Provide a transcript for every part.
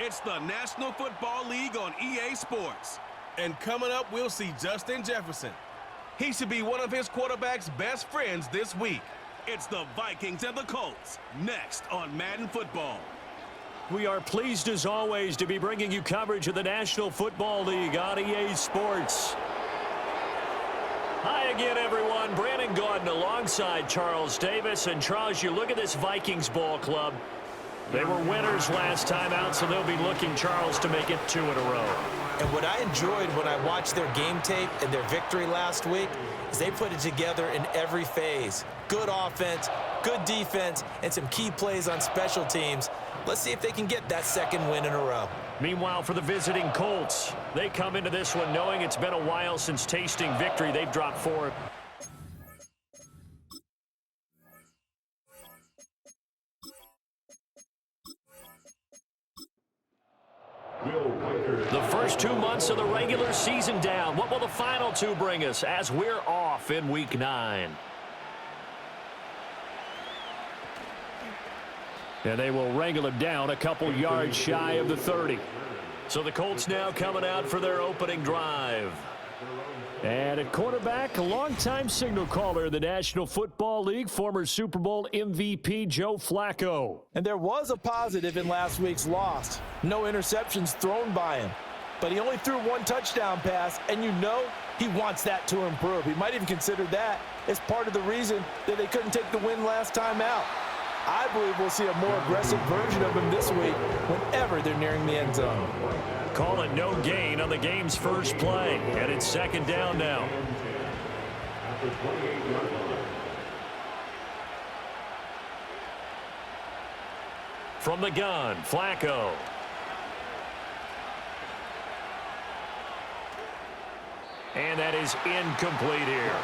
It's the National Football League on EA Sports. And coming up, we'll see Justin Jefferson. He should be one of his quarterback's best friends this week. It's the Vikings and the Colts, next on Madden Football. We are pleased, as always, to be bringing you coverage of the National Football League on EA Sports. Hi again, everyone. Brandon Gaudin alongside Charles Davis. And, Charles, you look at this Vikings ball club. They were winners last time out, so they'll be looking, Charles, to make it 2 in a row. And what I enjoyed when I watched their game tape and their victory last week is they put it together in every phase. Good offense, good defense, and some key plays on special teams. Let's see if they can get that second win in a row. Meanwhile, for the visiting Colts, they come into this one knowing it's been a while since tasting victory. They've dropped 4. The first 2 months of the regular season down. What will the final 2 bring us as we're off in Week 9? And they will wrangle him down a couple yards shy of the 30. So the Colts now coming out for their opening drive. And at quarterback, a longtime signal caller in the National Football League, former Super Bowl MVP Joe Flacco. And there was a positive in last week's loss. No interceptions thrown by him. But he only threw 1 touchdown pass, and you know he wants that to improve. He might even consider that as part of the reason that they couldn't take the win last time out. I believe we'll see a more aggressive version of him this week whenever they're nearing the end zone. Call it no gain on the game's first play, and it's second down now. From the gun, Flacco. And that is incomplete here.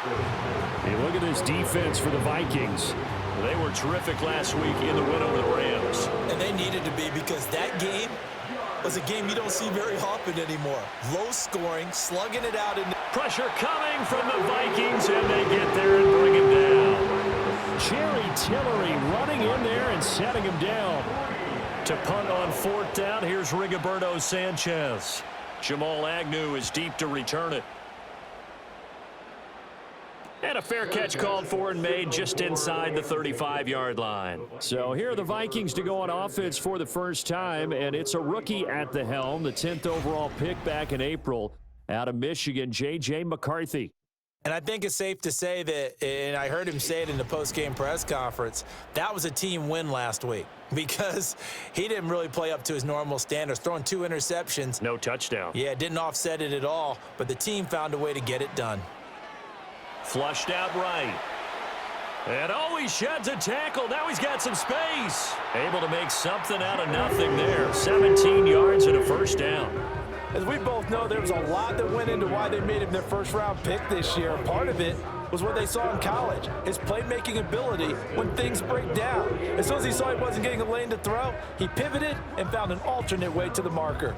Hey, look at this defense for the Vikings. They were terrific last week in the win over the Rams. And they needed to be, because that game was a game you don't see very often anymore. Low scoring, slugging it out. Pressure coming from the Vikings, and they get there and bring him down. Jerry Tillery running in there and setting him down. To punt on 4th down, here's Rigoberto Sanchez. Jamal Agnew is deep to return it. And a fair catch called for and made just inside the 35-yard line. So here are the Vikings to go on offense for the first time, and it's a rookie at the helm, the 10th overall pick back in April out of Michigan, J.J. McCarthy. And I think it's safe to say that, and I heard him say it in the post-game press conference, that was a team win last week because he didn't really play up to his normal standards, throwing 2 interceptions. No touchdown. Yeah, didn't offset it at all, but the team found a way to get it done. Flushed out right. And he sheds a tackle. Now he's got some space. Able to make something out of nothing there. 17 yards and a first down. As we both know, there was a lot that went into why they made him their first-round pick this year. Part of it was what they saw in college, his playmaking ability when things break down. As soon as he saw he wasn't getting a lane to throw, he pivoted and found an alternate way to the marker.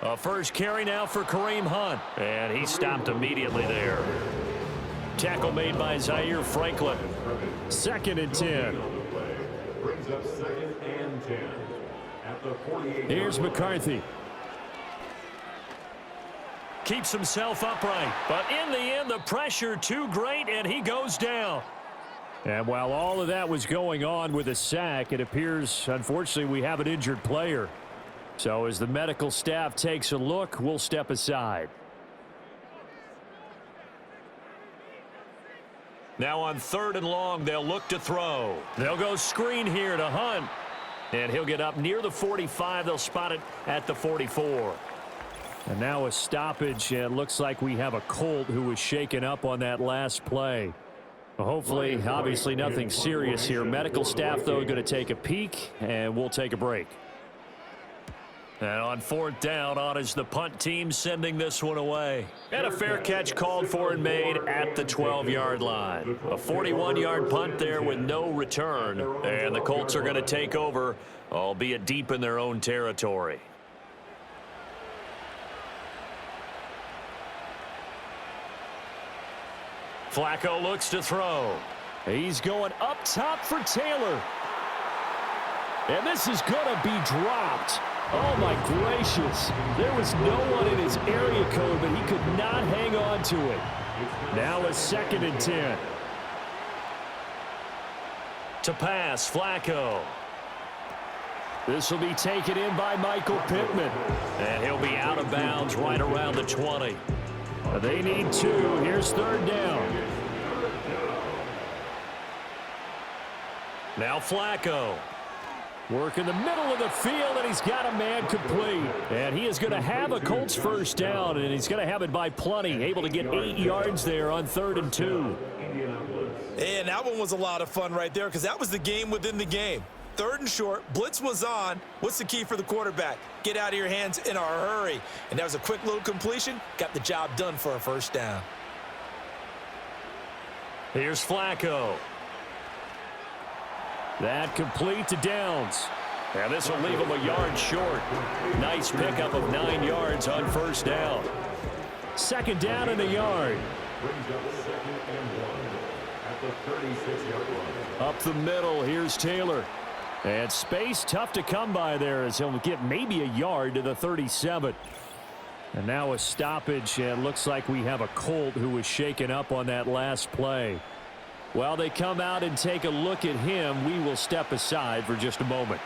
A first carry now for Kareem Hunt, and he stopped immediately there. Tackle made by Zaire Franklin. 2nd and 10. Brings up 2nd and 10 at the 48. Here's McCarthy. Keeps himself upright, but in the end, the pressure too great, and he goes down. And while all of that was going on with a sack, it appears, unfortunately, we have an injured player. So as the medical staff takes a look, we'll step aside. Now on 3rd and long, they'll look to throw. They'll go screen here to Hunt. And he'll get up near the 45. They'll spot it at the 44. And now a stoppage. And it looks like we have a Colt who was shaken up on that last play. Well, hopefully, obviously nothing serious here. Medical staff, though, going to take a peek, and we'll take a break. And on 4th down, on is the punt team sending this one away. And a fair catch called for and made at the 12-yard line. A 41-yard punt there with no return. And the Colts are going to take over, albeit deep in their own territory. Flacco looks to throw. He's going up top for Taylor. And this is going to be dropped. Oh, my gracious. There was no one in his area code, but he could not hang on to it. Now a 2nd and 10. To pass, Flacco. This will be taken in by Michael Pittman. And he'll be out of bounds right around the 20. They need 2. Here's 3rd down. Now Flacco. Work in the middle of the field, and he's got a man complete. And he is going to have a Colts 1st down, and he's going to have it by plenty. Able to get 8 yards there on 3rd and 2. And that one was a lot of fun right there because that was the game within the game. 3rd and short, blitz was on. What's the key for the quarterback? Get out of your hands in a hurry. And that was a quick little completion. Got the job done for a 1st down. Here's Flacco. That complete to Downs. And this will leave him a yard short. Nice pickup of 9 yards on 1st down. 2nd down and a yard. Brings up 2nd and 1 at the 36-yard line. Up the middle, here's Taylor. And space tough to come by there as he'll get maybe a yard to the 37. And now a stoppage, and looks like we have a Colt who was shaken up on that last play. While they come out and take a look at him, we will step aside for just a moment.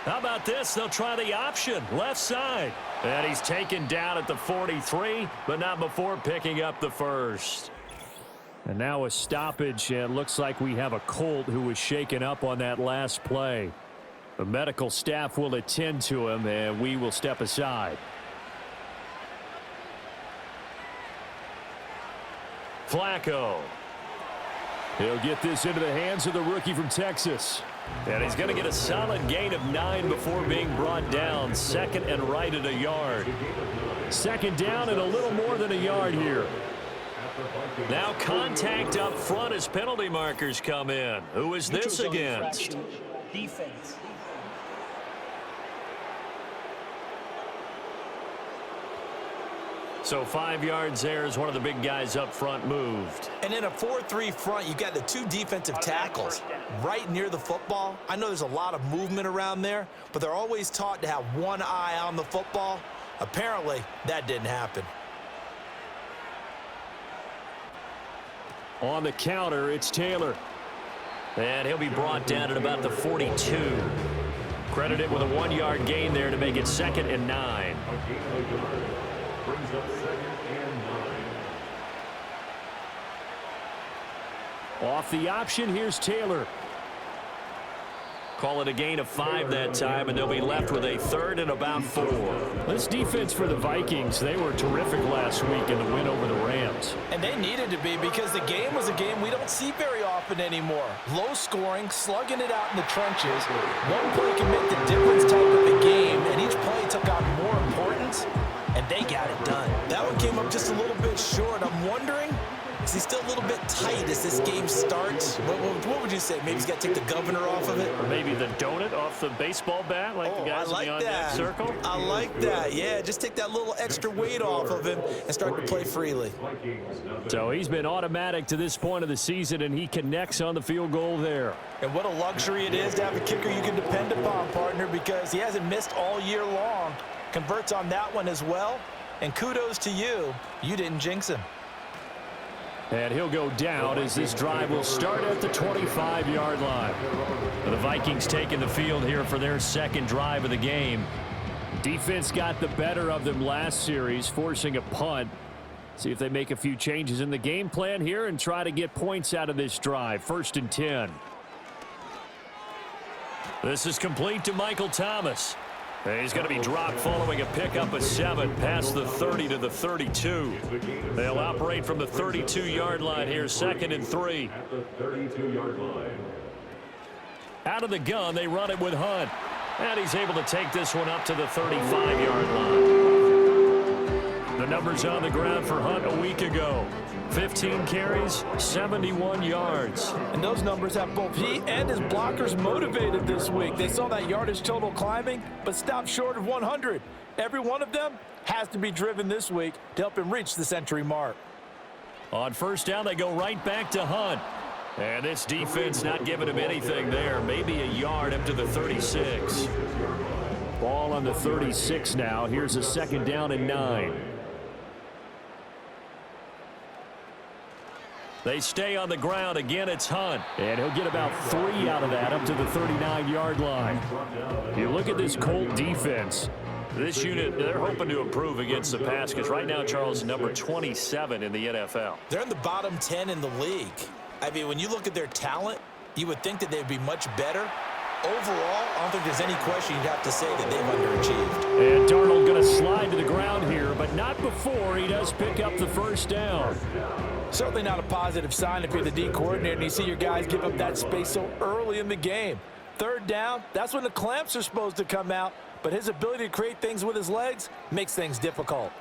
How about this? They'll try the option, left side. And he's taken down at the 43, but not before picking up the 1st. And now a stoppage, and looks like we have a Colt who was shaken up on that last play. The medical staff will attend to him, and we will step aside. Flacco. He'll get this into the hands of the rookie from Texas. And he's going to get a solid gain of 9 before being brought down. 2nd and right at a yard. 2nd down and a little more than a yard here. Now contact up front as penalty markers come in. Who is this against? Defense. So 5 yards there as one of the big guys up front moved. And in a 4-3 front, you got the 2 defensive tackles right near the football. I know there's a lot of movement around there, but they're always taught to have one eye on the football. Apparently, that didn't happen. On the counter, it's Taylor. And he'll be brought down at about the 42. Credited with a 1-yard gain there to make it 2nd and 9. Brings up 2nd and 9. Off the option, here's Taylor. Call it a gain of 5 that time, and they'll be left with a 3rd and about 4. This defense for the Vikings, they were terrific last week in the win over the Rams. And they needed to be because the game was a game we don't see very often anymore. Low scoring, slugging it out in the trenches. One play can make the difference type of a game, and each play took on more importance, and they got it done. That one came up just a little bit short. I'm wondering, is he still a little bit tight as this game starts? What would you say? Maybe he's got to take the governor off of it? Or maybe the donut off the baseball bat like the guys in the on-deck circle? I like that. Yeah, just take that little extra weight off of him and start to play freely. So he's been automatic to this point of the season, and he connects on the field goal there. And what a luxury it is to have a kicker you can depend upon, partner, because he hasn't missed all year long. Converts on that one as well. And kudos to you. You didn't jinx him. And he'll go down as this drive will start at the 25-yard line. The Vikings taking the field here for their 2nd drive of the game. Defense got the better of them last series, forcing a punt. See if they make a few changes in the game plan here and try to get points out of this drive. 1st and 10. This is complete to Michael Thomas. He's going to be dropped following a pickup of 7 past the 30 to the 32. They'll operate from the 32-yard line here, 2nd and 3. At the 32-yard line. Out of the gun, they run it with Hunt. And he's able to take this one up to the 35-yard line. The numbers on the ground for Hunt a week ago. 15 carries, 71 yards. And those numbers have both he and his blockers motivated this week. They saw that yardage total climbing, but stopped short of 100. Every one of them has to be driven this week to help him reach the century mark. On first down, they go right back to Hunt. And this defense not giving him anything there. Maybe a yard up to the 36. Ball on the 36 now. Here's a second down and 9. They stay on the ground. Again, it's Hunt. And he'll get about 3 out of that up to the 39-yard line. You look at this Colt defense. This unit, they're hoping to improve against the pass because right now, Charles, number 27 in the NFL. They're in the bottom 10 in the league. I mean, when you look at their talent, you would think that they'd be much better. Overall, I don't think there's any question you'd have to say that they've underachieved. And Darnold going to slide to the ground here, but not before he does pick up the first down. Certainly not a positive sign if you're the D coordinator and you see your guys give up that space so early in the game. Third down, that's when the clamps are supposed to come out, but his ability to create things with his legs makes things difficult.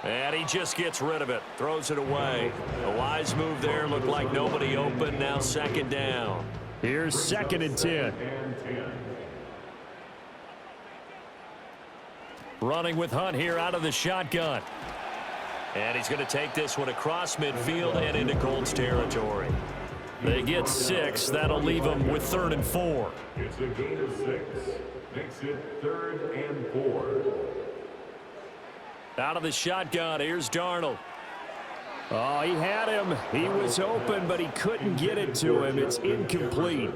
And he just gets rid of it, throws it away. A wise move there, looked like nobody open, now second down. Here's second and 10. Running with Hunt here out of the shotgun. And he's going to take this one across midfield and into Colts territory. They get 6. That'll leave them with 3rd and 4. It's a gain of 6. Makes it 3rd and 4. Out of the shotgun, here's Darnold. Oh, he had him. He was open, but he couldn't get it to him. It's incomplete.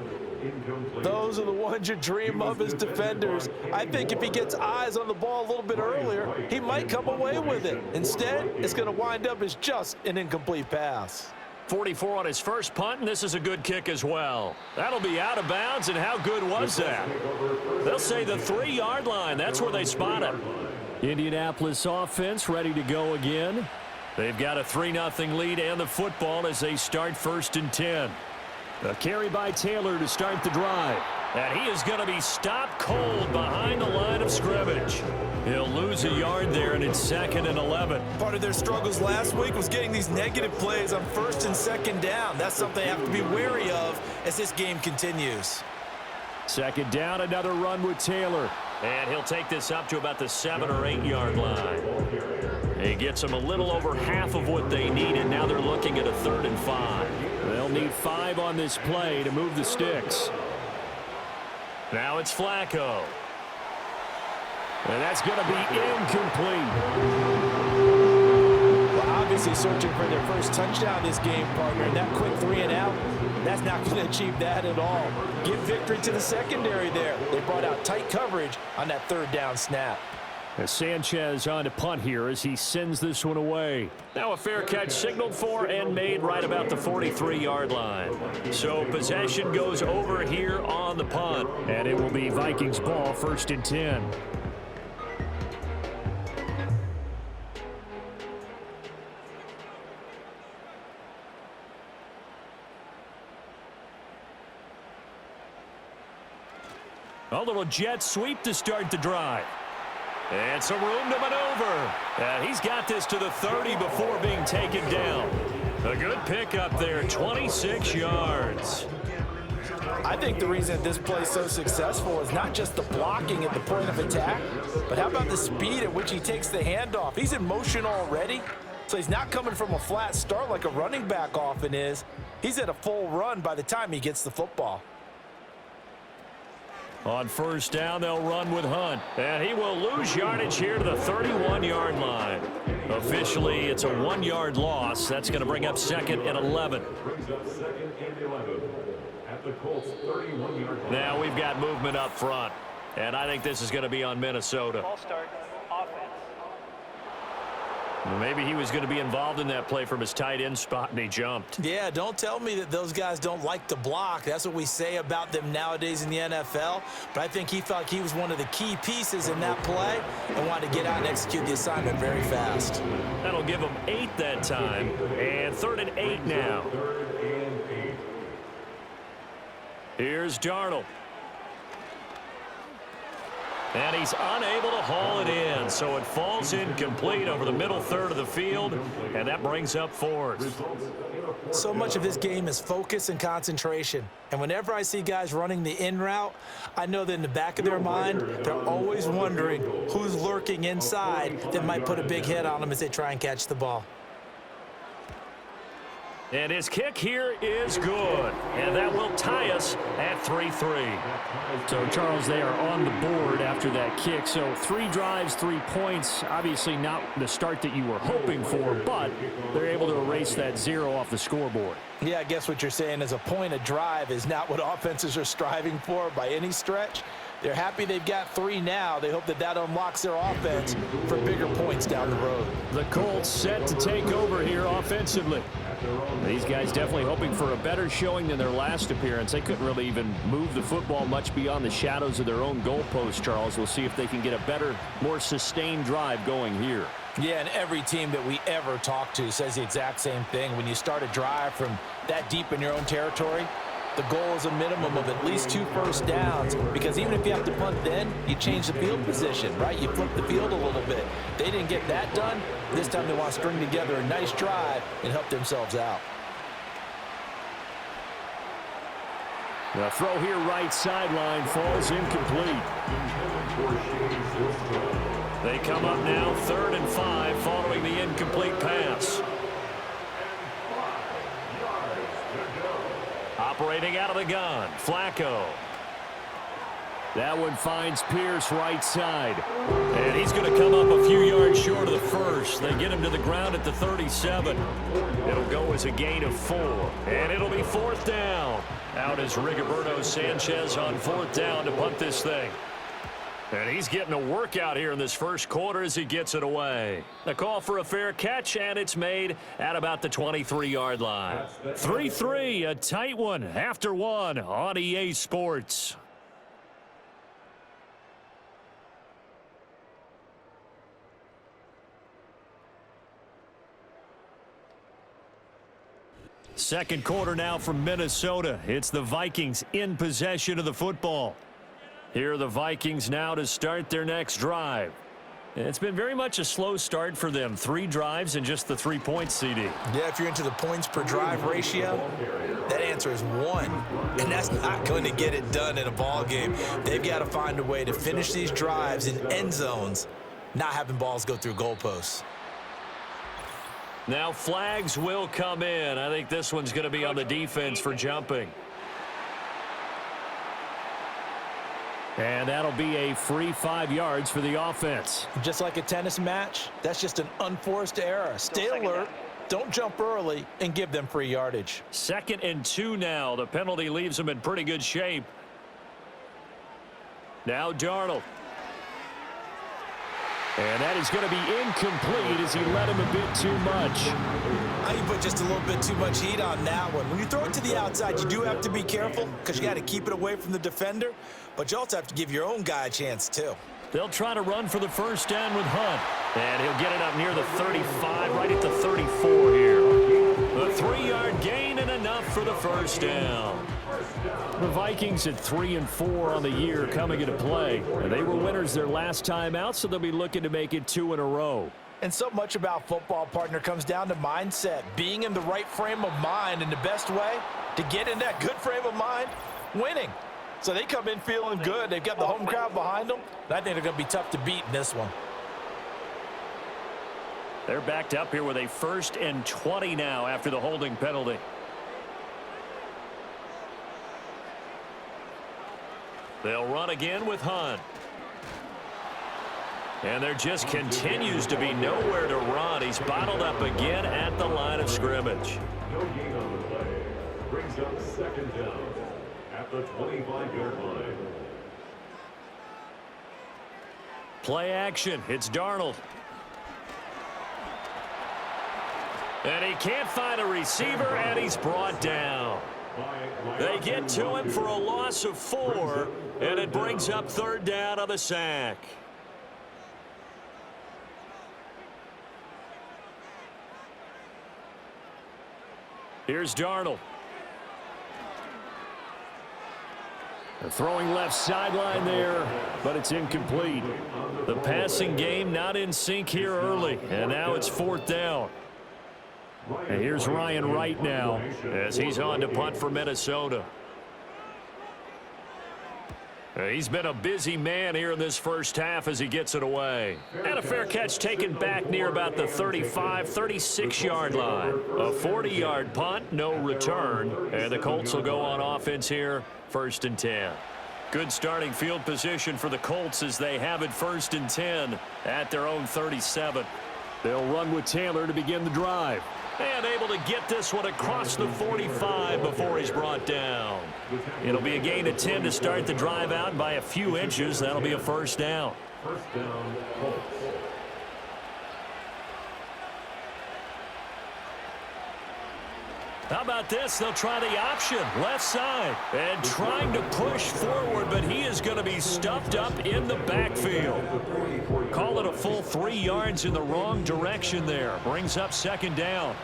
Those are the ones you dream of as defenders. I think if he gets eyes on the ball a little bit earlier, he might come away with it. Instead, it's going to wind up as just an incomplete pass. 44 on his first punt, and this is a good kick as well. That'll be out of bounds, and how good was that? They'll say the 3-yard line. That's where they spot him. Indianapolis offense ready to go again. They've got a 3-0 lead and the football as they start 1st and 10. A carry by Taylor to start the drive. And he is going to be stopped cold behind the line of scrimmage. He'll lose a yard there, and it's 2nd and 11. Part of their struggles last week was getting these negative plays on 1st and 2nd down. That's something they have to be wary of as this game continues. 2nd down, another run with Taylor. And he'll take this up to about the 7 or 8 yard line. He gets them a little over half of what they need, and now they're looking at a 3rd and 5. They'll need 5 on this play to move the sticks. Now it's Flacco. And that's going to be incomplete. Well, obviously searching for their first touchdown this game, partner, and that quick 3 and out, that's not going to achieve that at all. Give victory to the secondary there. They brought out tight coverage on that 3rd down snap. As Sanchez on to punt here as he sends this one away. Now a fair catch signaled for and made right about the 43-yard line. So possession goes over here on the punt. And it will be Vikings ball, 1st and 10. A little jet sweep to start the drive. And some room to maneuver. And he's got this to the 30 before being taken down. A good pickup there, 26 yards. I think the reason this play is so successful is not just the blocking at the point of attack, but how about the speed at which he takes the handoff? He's in motion already, so he's not coming from a flat start like a running back often is. He's at a full run by the time he gets the football. On 1st down, they'll run with Hunt. And he will lose yardage here to the 31-yard line. Officially, it's a 1-yard loss. That's going to bring up 2nd and 11. Brings up 2nd and 11 at the Colts 31-yard line. Now we've got movement up front. And I think this is going to be on Minnesota. Ball start, offense. Maybe he was going to be involved in that play from his tight end spot, and he jumped. Yeah, don't tell me that those guys don't like to block. That's what we say about them nowadays in the NFL. But I think he felt like he was one of the key pieces in that play and wanted to get out and execute the assignment very fast. That'll give him 8 that time. And 3rd and 8 now. 3rd and 8. Here's Darnold. And he's unable to haul it in, so it falls incomplete over the middle third of the field, and that brings up fourth. So much of this game is focus and concentration. And whenever I see guys running the in route, I know that in the back of their mind, they're always wondering who's lurking inside that might put a big hit on them as they try and catch the ball. And his kick here is good. And that will tie us at 3-3. So, Charles, they are on the board after that kick. So 3 drives, 3 points. Obviously not the start that you were hoping for, but they're able to erase that 0 off the scoreboard. Yeah, I guess what you're saying is a point a drive is not what offenses are striving for by any stretch. They're happy they've got 3 now. They hope that that unlocks their offense for bigger points down the road. The Colts set to take over here offensively. These guys definitely hoping for a better showing than their last appearance. They couldn't really even move the football much beyond the shadows of their own goalpost, Charles. We'll see if they can get a better, more sustained drive going here. Yeah, and every team that we ever talk to says the exact same thing. When you start a drive from that deep in your own territory, the goal is a minimum of at least 2 first downs, because even if you have to punt then, you change the field position, right? You flip the field a little bit. They didn't get that done. This time they want to string together a nice drive and help themselves out. The throw here right sideline falls incomplete. They come up now 3rd and 5 following the incomplete pass. Operating out of the gun, Flacco. That one finds Pierce right side. And he's going to come up a few yards short of the first. They get him to the ground at the 37. It'll go as a gain of 4. And it'll be 4th down. Out is Rigoberto Sanchez on 4th down to punt this thing. And he's getting a workout here in this first quarter as he gets it away. A call for a fair catch, and it's made at about the 23-yard line. 3-3, a tight one after 1 on EA Sports. Second quarter now from Minnesota. It's the Vikings in possession of the football. Here are the Vikings now to start their next drive. It's been very much a slow start for them. 3 drives and just the 3 points, CD. Yeah, if you're into the points per drive ratio, that answer is 1. And that's not going to get it done in a ball game. They've got to find a way to finish these drives in end zones, not having balls go through goalposts. Now flags will come in. I think this one's going to be on the defense for jumping. And that'll be a free 5 yards for the offense. Just like a tennis match, that's just an unforced error. Stay alert, don't jump early, and give them free yardage. 2nd and 2 now. The penalty leaves them in pretty good shape. Now Darnold. And that is going to be incomplete as he let him a bit too much. You put just a little bit too much heat on that one. When you throw it to the outside, you do have to be careful because you got to keep it away from the defender, but you also have to give your own guy a chance too. They'll try to run for the first down with Hunt. And he'll get it up near the 35, right at the 34 here. A 3-yard gain and enough for the first down. The Vikings at 3-4 on the year coming into play. And they were winners their last time out, so they'll be looking to make it 2 in a row. And so much about football, partner, comes down to mindset. Being in the right frame of mind, and the best way to get in that good frame of mind, winning. So they come in feeling good. They've got the home crowd behind them. I think they're going to be tough to beat in this one. They're backed up here with a 1st and 20 now after the holding penalty. They'll run again with Hunt. And there just continues to be nowhere to run. He's bottled up again at the line of scrimmage. No gain on the play. Brings up 2nd down at the 25-yard line. Play action. It's Darnold. And he can't find a receiver, and he's brought down. They get to him for a loss of 4, and it brings up 3rd down on the sack. Here's Darnold. Throwing left sideline there, but it's incomplete. The passing game not in sync here early, and now it's 4th down. And here's Ryan Wright now as he's on to punt for Minnesota. He's been a busy man here in this first half as he gets it away. And a fair catch taken back near about the 35, 36-yard line. A 40-yard punt, no return. And the Colts will go on offense here, 1st and 10. Good starting field position for the Colts as they have it 1st and 10 at their own 37. They'll run with Taylor to begin the drive. And able to get this one across the 45 before he's brought down. It'll be a gain of 10 to start the drive out by a few inches. That'll be a 1st down. First down, Colts. How about this? They'll try the option, left side, and trying to push forward, but he is going to be stuffed up in the backfield. Call it a full 3 yards in the wrong direction there. Brings up 2nd down.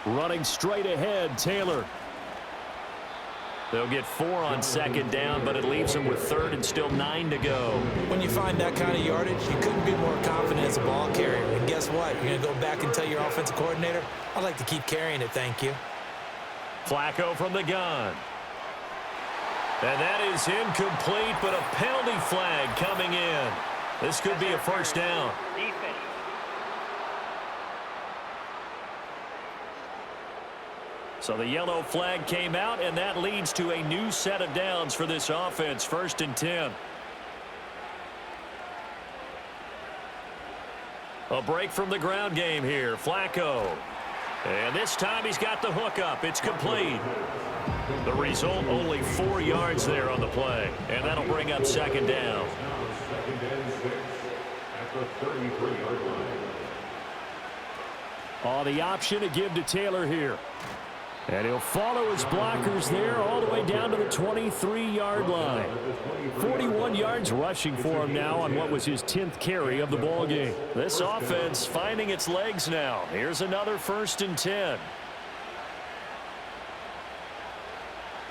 Running straight ahead, Taylor. They'll get 4 on 2nd down, but it leaves them with 3rd and still 9 to go. When you find that kind of yardage, you couldn't be more confident as a ball carrier. And guess what? You're going to go back and tell your offensive coordinator, I'd like to keep carrying it, thank you. Flacco from the gun. And that is incomplete, but a penalty flag coming in. This could be a 1st down. So the yellow flag came out, and that leads to a new set of downs for this offense, 1st and 10. A break from the ground game here. Flacco. And this time he's got the hook up. It's complete. The result, only 4 yards there on the play. And that'll bring up 2nd down. 2nd and 6 at the 33-yard line. Oh, the option to give to Taylor here. And he'll follow his blockers there all the way down to the 23-yard line. 41 yards rushing for him now on what was his 10th carry of the ball game. This offense finding its legs now. Here's another 1st and 10.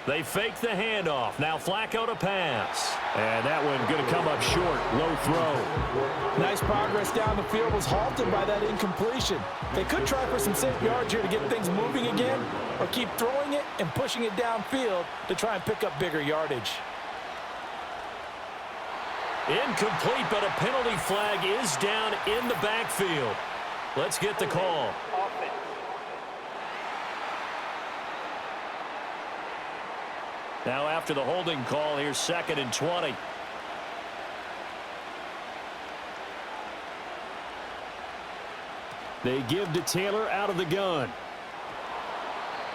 They fake the handoff. Now Flacco to pass. And that one going to come up short. Low throw. Nice progress down the field was halted by that incompletion. They could try for some safe yards here to get things moving again, or keep throwing it and pushing it downfield to try and pick up bigger yardage. Incomplete, but a penalty flag is down in the backfield. Let's get the call. Now after the holding call, here's 2nd and 20. They give to Taylor out of the gun.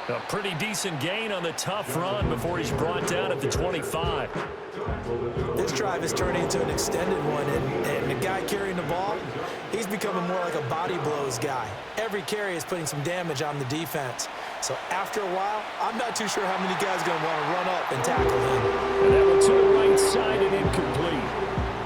A pretty decent gain on the tough run before he's brought down at the 25. This drive is turning into an extended one, and the guy carrying the ball, he's becoming more like a body blows guy. Every carry is putting some damage on the defense. So after a while, I'm not too sure how many guys are going to want to run up and tackle him. And that one to the right side and incomplete.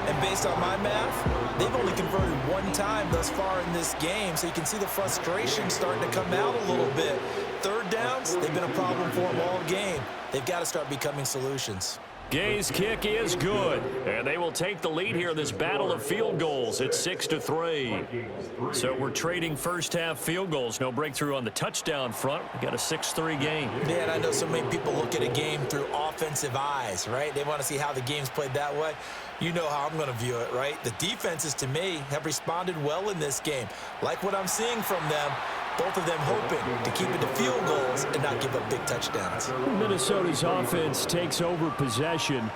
And based on my math, they've only converted 1 time thus far in this game, so you can see the frustration starting to come out a little bit. 3rd downs, they've been a problem for them all game. They've got to start becoming solutions. Gay's kick is good, and they will take the lead here in this battle of field goals at 6-3. So we're trading first half field goals. No breakthrough on the touchdown front. We got a 6-3 game. Man, I know so many people look at a game through offensive eyes, right? They want to see how the game's played that way. You know how I'm going to view it, right? The defenses, to me, have responded well in this game. Like what I'm seeing from them. Both of them hoping to keep it to field goals and not give up big touchdowns. Minnesota's offense takes over possession.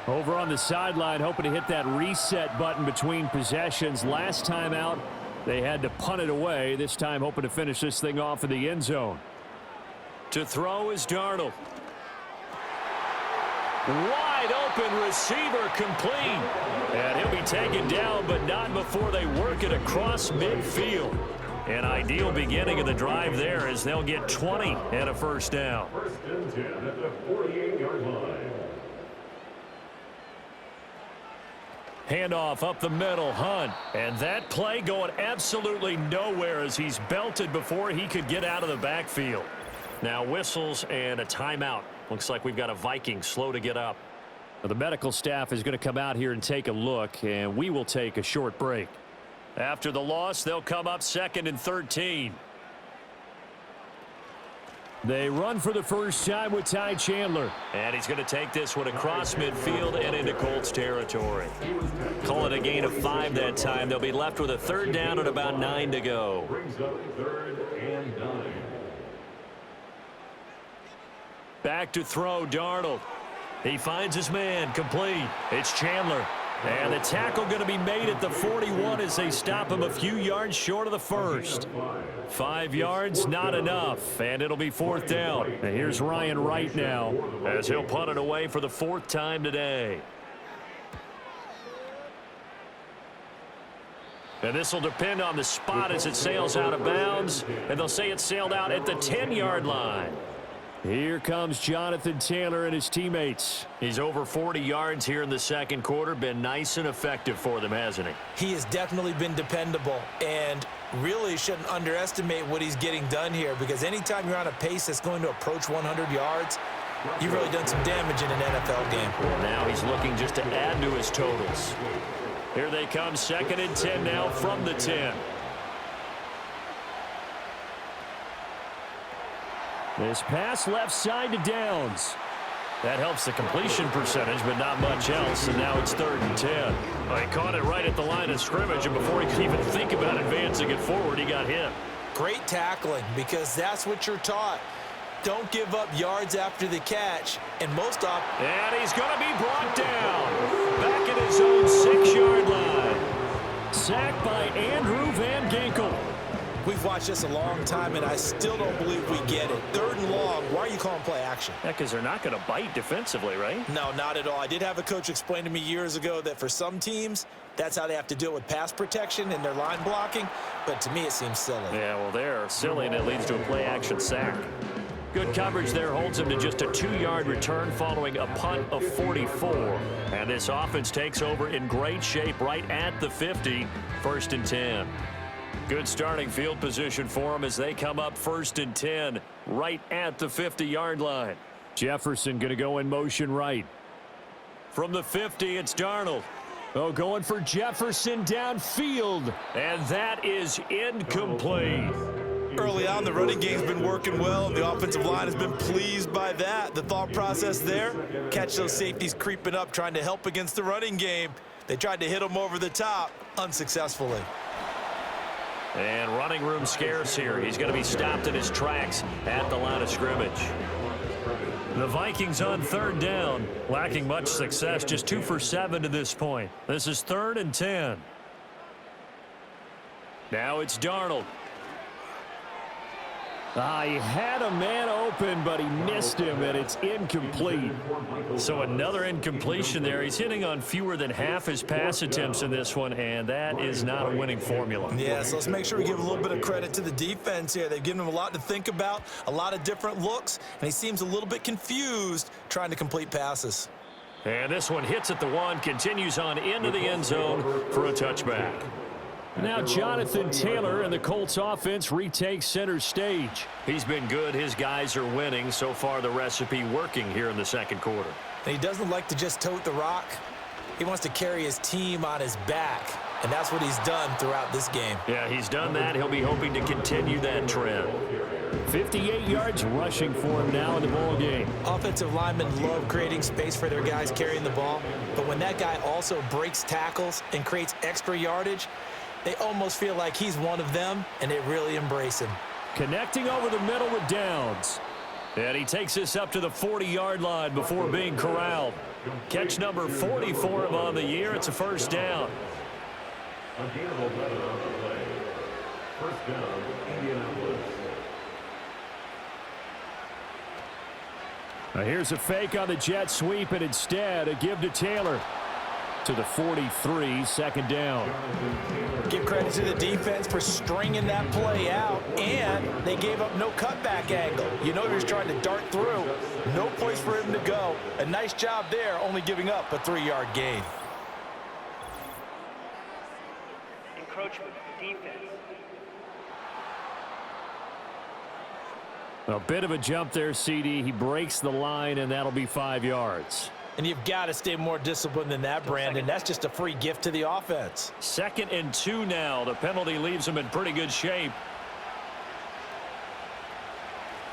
Over on the sideline, hoping to hit that reset button between possessions. Last time out, they had to punt it away. This time, hoping to finish this thing off in the end zone. To throw is Darnold. Wide open receiver complete. And he'll be taken down, but not before they work it across midfield. An ideal beginning of the drive there as they'll get 20 and a 1st down. 1st and 10 at the 48-yard line. Handoff up the middle, Hunt. And that play going absolutely nowhere as he's belted before he could get out of the backfield. Now whistles and a timeout. Looks like we've got a Viking slow to get up. Well, the medical staff is going to come out here and take a look, and we will take a short break. After the loss, they'll come up 2nd and 13. They run for the first time with Ty Chandler. And he's going to take this one across midfield and into Colts territory. Call it a gain of 5 that time. They'll be left with a 3rd down and about 9 to go. Brings up 3rd and 9. Back to throw, Darnold. He finds his man, complete. It's Chandler. And the tackle going to be made at the 41 as they stop him a few yards short of the first. 5 yards, not enough, and it'll be 4th down. And here's Ryan Wright now as he'll punt it away for the 4th time today. And this will depend on the spot as it sails out of bounds, and they'll say it sailed out at the 10-yard line. Here comes Jonathan Taylor and his teammates. He's over 40 yards here in the second quarter. Been nice and effective for them, hasn't he? He has definitely been dependable, and really shouldn't underestimate what he's getting done here, because anytime you're on a pace that's going to approach 100 yards, you've really done some damage in an NFL game. Now he's looking just to add to his totals. Here they come, 2nd and 10 now from the 10. This pass left side to Downs. That helps the completion percentage, but not much else, and now it's 3rd and 10. Well, he caught it right at the line of scrimmage, and before he could even think about advancing it forward, he got hit. Great tackling, because that's what you're taught. Don't give up yards after the catch, and most often... And he's going to be brought down. Back at his own 6-yard line. Sacked by Andrew Van Ginkel. We've watched this a long time, and I still don't believe we get it. 3rd and long, why are you calling play action? Yeah, because they're not going to bite defensively, right? No, not at all. I did have a coach explain to me years ago that for some teams, that's how they have to deal with pass protection and their line blocking, but to me it seems silly. Yeah, well, they're silly, and it leads to a play action sack. Good coverage there holds him to just a 2-yard return following a punt of 44. And this offense takes over in great shape right at the 50, 1st and 10. Good starting field position for them as they come up 1st and 10 right at the 50-yard line. Jefferson going to go in motion right. From the 50, it's Darnold. Oh, going for Jefferson downfield. And that is incomplete. Early on, the running game's been working well, and the offensive line has been pleased by that. The thought process there, catch those safeties creeping up, trying to help against the running game. They tried to hit them over the top, unsuccessfully. And running room scarce here. He's going to be stopped in his tracks at the line of scrimmage. The Vikings on 3rd down, lacking much success, just 2 for 7 to this point. This is 3rd and 10. Now it's Darnold. He had a man open, but he missed him, and it's incomplete. So another incompletion there. He's hitting on fewer than half his pass attempts in this one, and that is not a winning formula. Yeah, so let's make sure we give a little bit of credit to the defense here. They've given him a lot to think about, a lot of different looks, and he seems a little bit confused trying to complete passes. And this one hits at the 1, continues on into the end zone for a touchback. Now Jonathan Taylor and the Colts offense retakes center stage. He's been good. His guys are winning. So far, the recipe working here in the second quarter. And he doesn't like to just tote the rock. He wants to carry his team on his back, and that's what he's done throughout this game. Yeah, he's done that. He'll be hoping to continue that trend. 58 yards rushing for him now in the ball game. Offensive linemen love creating space for their guys carrying the ball, but when that guy also breaks tackles and creates extra yardage, they almost feel like he's one of them, and they really embrace him. Connecting over the middle with Downs. And he takes this up to the 40-yard line before being corralled. Catch number 40 for him on the year. It's a 1st down. Ungainable weather on the play. 1st down, Indianapolis. Now here's a fake on the jet sweep, and instead a give to Taylor. To the 43, 2nd down. Give credit to the defense for stringing that play out, and they gave up no cutback angle. You know he was trying to dart through. No place for him to go. A nice job there, only giving up a 3-yard gain. encroachment defense. A bit of a jump there, CD. He breaks the line, and that'll be 5 yards. And you've got to stay more disciplined than that, Brandon. That's just a free gift to the offense. 2nd and 2 now. The penalty leaves him in pretty good shape.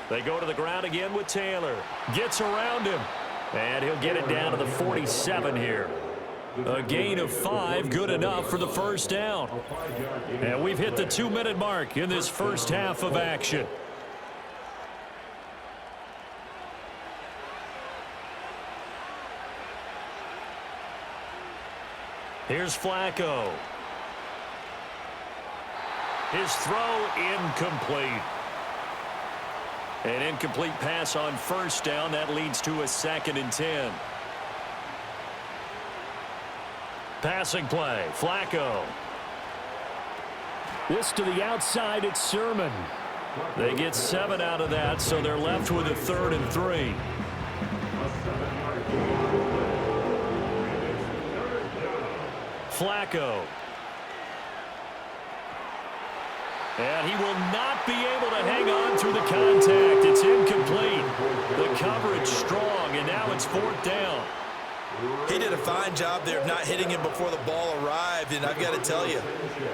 They go to the ground again with Taylor. Gets around him. And he'll get it down to the 47 here. A gain of 5, good enough for the first down. And we've hit the 2-minute mark in this first half of action. Here's Flacco. His throw incomplete. An incomplete pass on first down. That leads to a 2nd and 10. Passing play. Flacco. This to the outside. It's Sermon. They get 7 out of that, so they're left with a 3rd and 3. Flacco. And he will not be able to hang on through the contact. It's incomplete. The coverage strong, and now it's 4th down. He did a fine job there of not hitting him before the ball arrived, and I've got to tell you,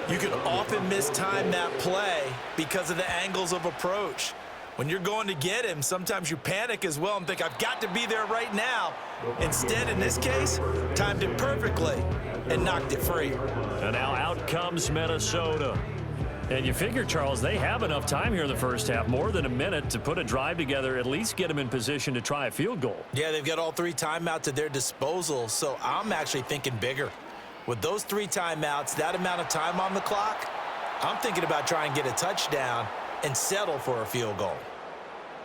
you can often mistime that play because of the angles of approach. When you're going to get him, sometimes you panic as well and think, I've got to be there right now. Instead, in this case, timed it perfectly and knocked it free. And now out comes Minnesota. And you figure, Charles, they have enough time here in the first half, more than a minute, to put a drive together, at least get them in position to try a field goal. Yeah, they've got all 3 timeouts at their disposal, so I'm actually thinking bigger. With those 3 timeouts, that amount of time on the clock, I'm thinking about trying to get a touchdown and settle for a field goal.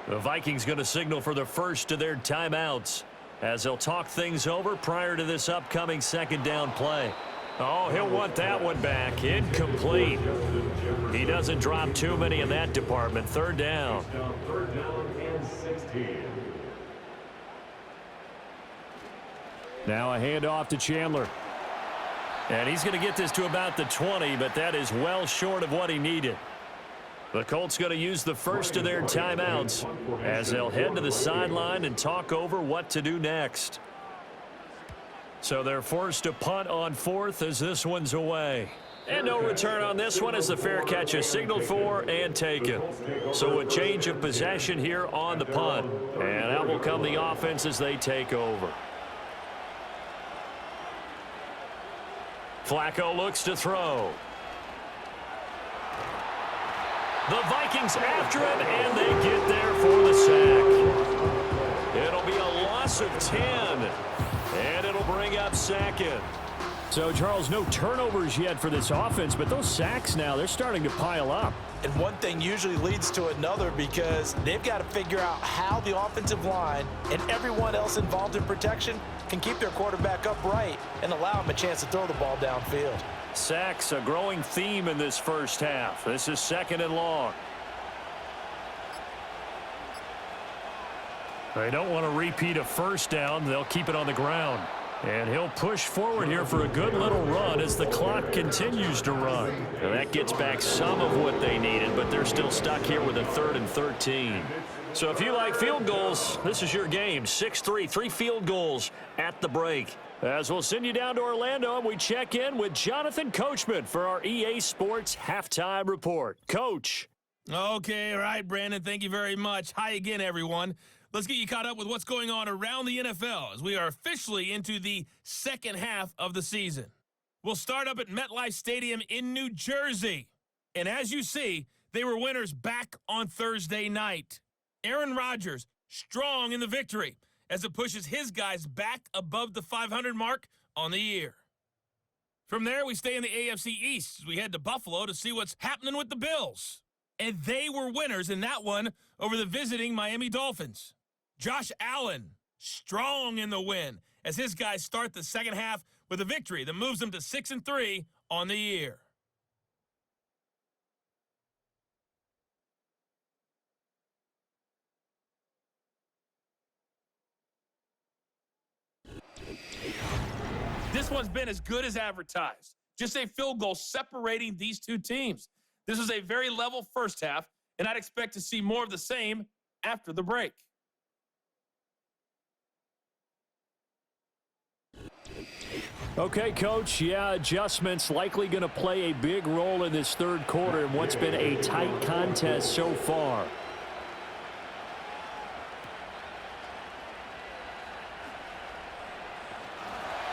The Vikings going to signal for the first of their timeouts as they'll talk things over prior to this upcoming 2nd down play. Oh, he'll want that one back. Incomplete. He doesn't drop too many in that department. 3rd down. 3rd down and 16. Now a handoff to Chandler. And he's going to get this to about the 20, but that is well short of what he needed. The Colts going to use the first of their timeouts as they'll head to the sideline and talk over what to do next. So they're forced to punt on 4th as this one's away. And no return on this one as the fair catch is signaled for and taken. So a change of possession here on the punt. And out will come the offense as they take over. Flacco looks to throw. The Vikings after him, and they get there for the sack. It'll be a loss of 10. And it'll bring up 2nd. So, Charles, no turnovers yet for this offense, but those sacks now, they're starting to pile up. And one thing usually leads to another because they've got to figure out how the offensive line and everyone else involved in protection can keep their quarterback upright and allow him a chance to throw the ball downfield. Sacks, a growing theme in this first half. This is 2nd and long. They don't want to repeat a first down. They'll keep it on the ground. And he'll push forward here for a good little run as the clock continues to run. And that gets back some of what they needed, but they're still stuck here with a 3rd and 13. So if you like field goals, this is your game. 6-3, 3 field goals at the break. As we'll send you down to Orlando, and we check in with Jonathan Coachman for our EA Sports Halftime Report. Coach. Okay, all right, Brandon, thank you very much. Hi again, everyone. Let's get you caught up with what's going on around the NFL as we are officially into the second half of the season. We'll start up at MetLife Stadium in New Jersey. And as you see, they were winners back on Thursday night. Aaron Rodgers, strong in the victory as it pushes his guys back above the 500 mark on the year. From there, we stay in the AFC East as we head to Buffalo to see what's happening with the Bills. And they were winners in that one over the visiting Miami Dolphins. Josh Allen, strong in the win as his guys start the second half with a victory that moves them to 6-3 on the year. This one's been as good as advertised. Just a field goal separating these two teams. This was a very level first half, and I'd expect to see more of the same after the break. Okay, Coach, yeah, adjustments likely going to play a big role in this third quarter in what's been a tight contest so far.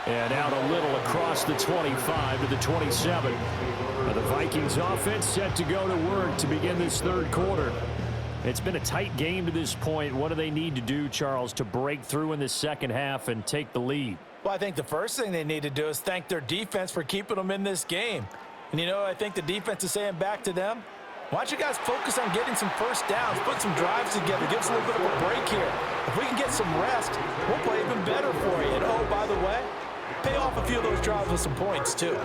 And out a little across the 25 to the 27. The Vikings offense set to go to work to begin this third quarter. It's been a tight game to this point. What do they need to do, Charles, to break through in the second half and take the lead? Well, I think the first thing they need to do is thank their defense for keeping them in this game. And, you know, I think the defense is saying back to them, why don't you guys focus on getting some first downs, put some drives together, give us a little bit of a break here. If we can get some rest, we'll play even better for you. And, oh, by the way, pay off a few of those drives with some points, too.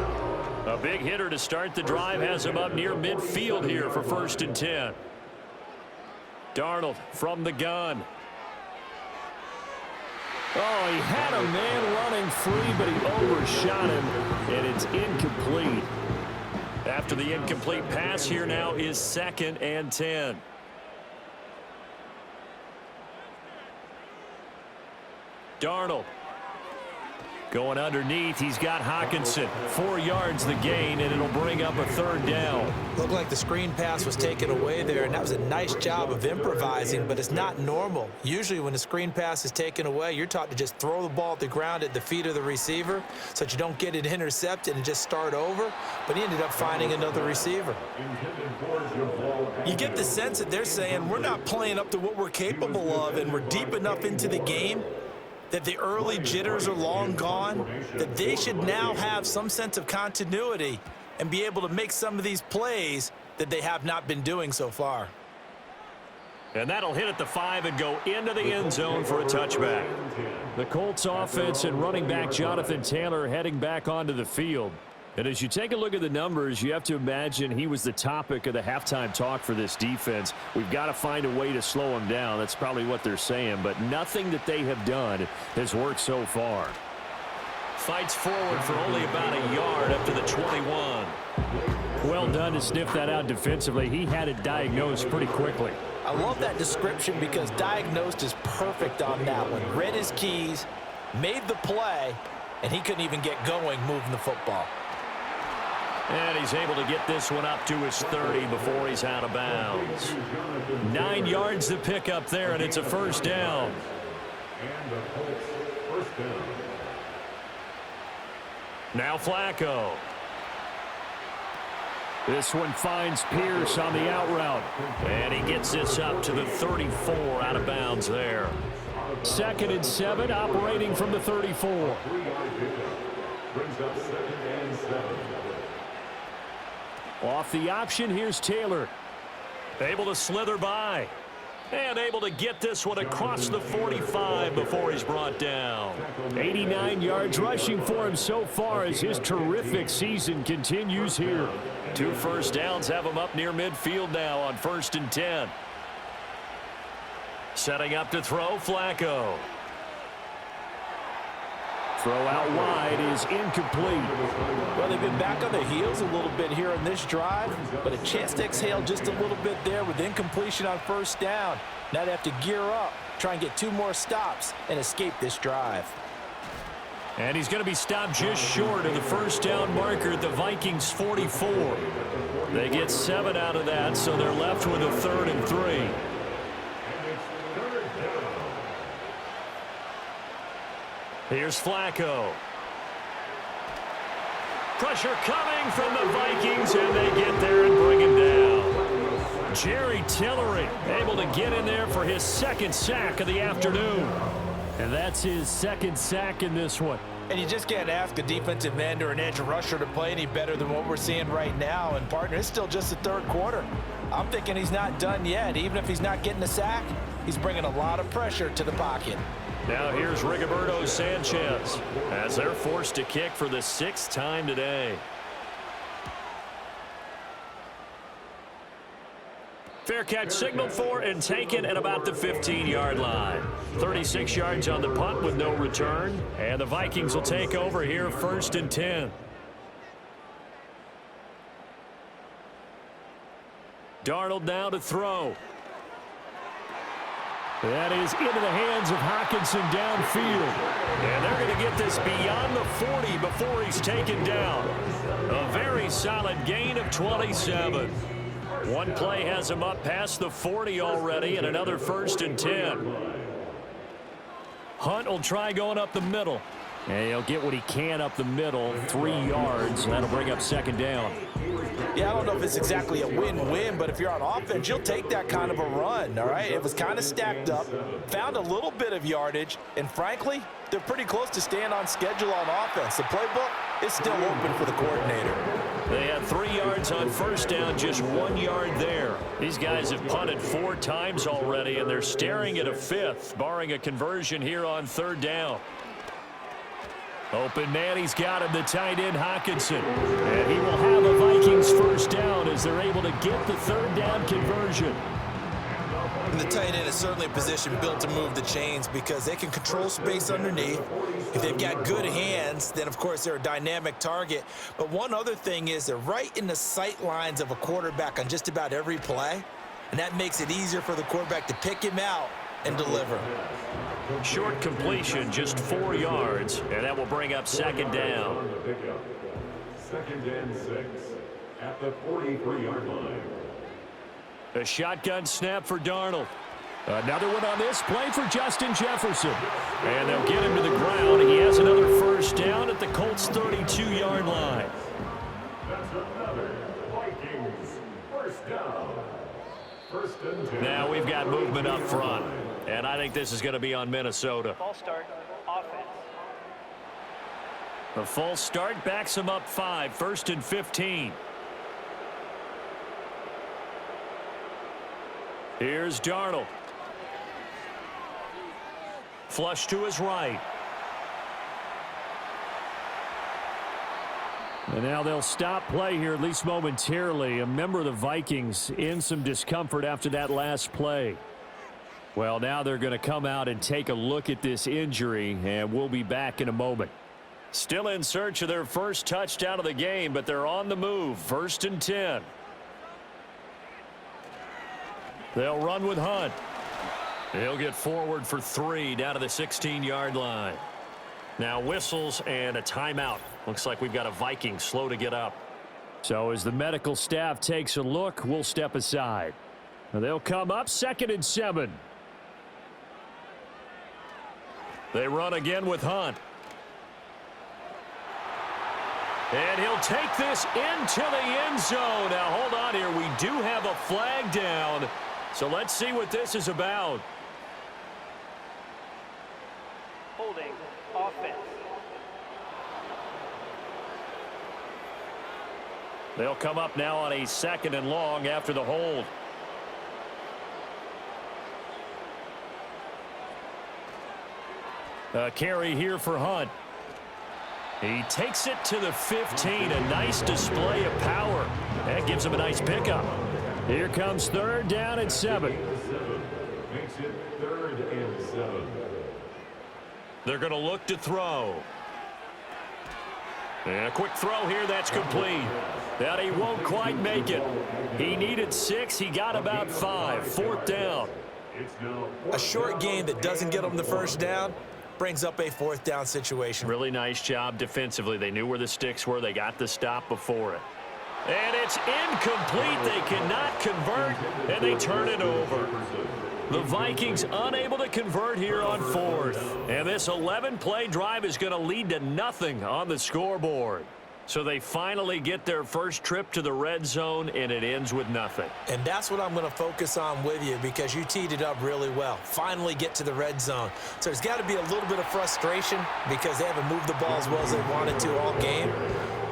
A big hitter to start the drive has him up near midfield here for 1st and 10. Darnold from the gun. Oh, he had a man running free, but he overshot him, and it's incomplete. After the incomplete pass, here now is 2nd and 10. Darnold. Going underneath, he's got Hockenson. 4 yards the gain, and it'll bring up a 3rd down. Looked like the screen pass was taken away there, and that was a nice job of improvising, but it's not normal. Usually when the screen pass is taken away, you're taught to just throw the ball at the ground at the feet of the receiver so that you don't get it intercepted and just start over, but he ended up finding another receiver. You get the sense that they're saying we're not playing up to what we're capable of, and we're deep enough into the game that the early jitters are long gone, that they should now have some sense of continuity and be able to make some of these plays that they have not been doing so far. And that'll hit at the 5 and go into the end zone for a touchback. The Colts offense and running back Jonathan Taylor heading back onto the field. And as you take a look at the numbers, you have to imagine he was the topic of the halftime talk for this defense. We've got to find a way to slow him down. That's probably what they're saying. But nothing that they have done has worked so far. Fights forward for only about a yard up to the 21. Well done to sniff that out defensively. He had it diagnosed pretty quickly. I love that description because diagnosed is perfect on that one. Read his keys, made the play, and he couldn't even get going moving the football. And he's able to get this one up to his 30 before he's out of bounds. 9 yards to pick up there, and it's a 1st down. And the Colts first down. Now Flacco. This one finds Pierce on the out route. And he gets this up to the 34 out of bounds there. 2nd and 7, operating from the 34. 3-yard pickup brings up 2nd and 7. Off the option, here's Taylor. Able to slither by. And able to get this one across the 45 before he's brought down. 89 yards rushing for him so far as his terrific season continues here. 2 first downs have him up near midfield now on 1st and 10. Setting up to throw, Flacco. Throw out wide is incomplete. Well, they've been back on their heels a little bit here in this drive, but a chance to exhale just a little bit there with incompletion on 1st down. Now they have to gear up, try and get 2 more stops and escape this drive. And he's going to be stopped just short of the 1st down marker at the Vikings 44. They get 7 out of that, so they're left with a 3rd and 3. Here's Flacco. Pressure coming from the Vikings, and they get there and bring him down. Jerry Tillery able to get in there for his 2nd sack of the afternoon. And that's his 2nd sack in this one. And you just can't ask a defensive end or an edge rusher to play any better than what we're seeing right now. And, partner, it's still just the 3rd quarter. I'm thinking he's not done yet. Even if he's not getting a sack, he's bringing a lot of pressure to the pocket. Now here's Rigoberto Sanchez as they're forced to kick for the 6th time today. Fair catch signaled for and taken at about the 15-yard line. 36 yards on the punt with no return. And the Vikings will take over here 1st and 10. Darnold now to throw. That is into the hands of Hockenson downfield. And they're going to get this beyond the 40 before he's taken down. A very solid gain of 27. One play has him up past the 40 already, and another 1st and 10. Hunt will try going up the middle. And he'll get what he can up the middle, 3 yards, and that'll bring up 2nd down. Yeah, I don't know if it's exactly a win-win, but if you're on offense, you'll take that kind of a run, all right? It was kind of stacked up, found a little bit of yardage, and frankly, they're pretty close to staying on schedule on offense. The playbook is still open for the coordinator. They had 3 yards on 1st down, just 1 yard there. These guys have punted 4 times already, and they're staring at a 5th, barring a conversion here on 3rd down. Open man, he's got him, the tight end Hockenson. And he will have a Vikings 1st down as they're able to get the 3rd down conversion. And the tight end is certainly a position built to move the chains because they can control space underneath. If they've got good hands, then of course they're a dynamic target. But one other thing is they're right in the sight lines of a quarterback on just about every play. And that makes it easier for the quarterback to pick him out and deliver. Short completion, just 4 yards, and that will bring up 2nd down. 2nd and 6 at the 43-yard line. A shotgun snap for Darnold. Another one on this play for Justin Jefferson. And they'll get him to the ground. He has another 1st down at the Colts' 32-yard line. That's another Vikings 1st down. 1st and 10. Now we've got movement up front. And I think this is going to be on Minnesota. False start, offense. The false start backs him up 5, 1st and 15. Here's Darnold. Flush to his right. And now they'll stop play here, at least momentarily. A member of the Vikings in some discomfort after that last play. Well, now they're going to come out and take a look at this injury, and we'll be back in a moment. Still in search of their 1st touchdown of the game, but they're on the move. 1st and 10. They'll run with Hunt. He'll get forward for 3 down to the 16-yard line. Now whistles and a timeout. Looks like we've got a Viking slow to get up. So as the medical staff takes a look, we'll step aside. They'll come up 2nd and 7. They run again with Hunt. And he'll take this into the end zone. Now, hold on here. We do have a flag down. So let's see what this is about. Holding, offense. They'll come up now on a 2nd and long after the hold. A carry here for Hunt. He takes it to the 15. A nice display of power. That gives him a nice pickup. Here comes 3rd down and 7. Makes it 3rd and 7. They're going to look to throw. And a quick throw here, that's complete. That he won't quite make it. He needed 6. He got about 5. 4th down. A short game that doesn't get them the 1st down brings up a 4th down situation. Really nice job defensively. They knew where the sticks were. They got the stop before it. And it's incomplete. They cannot convert, and they turn it over. The Vikings unable to convert here on 4th. And this 11-play drive is going to lead to nothing on the scoreboard. So they finally get their first trip to the red zone, and it ends with nothing. And that's what I'm going to focus on with you because you teed it up really well. Finally get to the red zone. So there's got to be a little bit of frustration because they haven't moved the ball as well as they wanted to all game.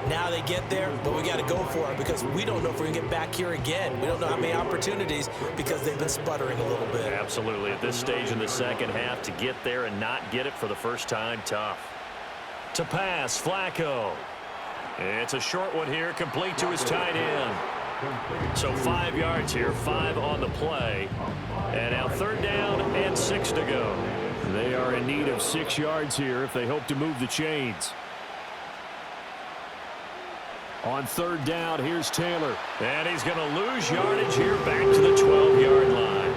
Now they get there, but we got to go for it because we don't know if we're going to get back here again. We don't know how many opportunities because they've been sputtering a little bit. Absolutely. At this stage in the second half, to get there and not get it for the first time, tough. To pass, Flacco. It's a short one here, complete to his tight end. So 5 yards here, 5 on the play. And now 3rd down and 6 to go. They are in need of 6 yards here if they hope to move the chains. On third down, here's Taylor. And he's going to lose yardage here back to the 12-yard line.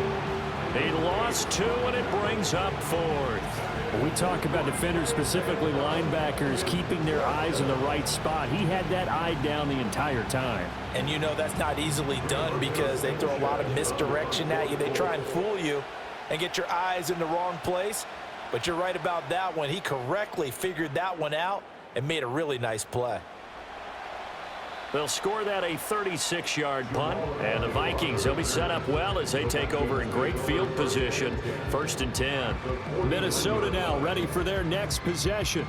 He lost 2, and it brings up 4th. When we talk about defenders, specifically linebackers, keeping their eyes in the right spot, he had that eye down the entire time. And you know that's not easily done because they throw a lot of misdirection at you. They try and fool you and get your eyes in the wrong place. But you're right about that one. He correctly figured that one out and made a really nice play. They'll score that a 36-yard punt, and the Vikings, they'll be set up well as they take over in great field position. 1st and 10. Minnesota now ready for their next possession.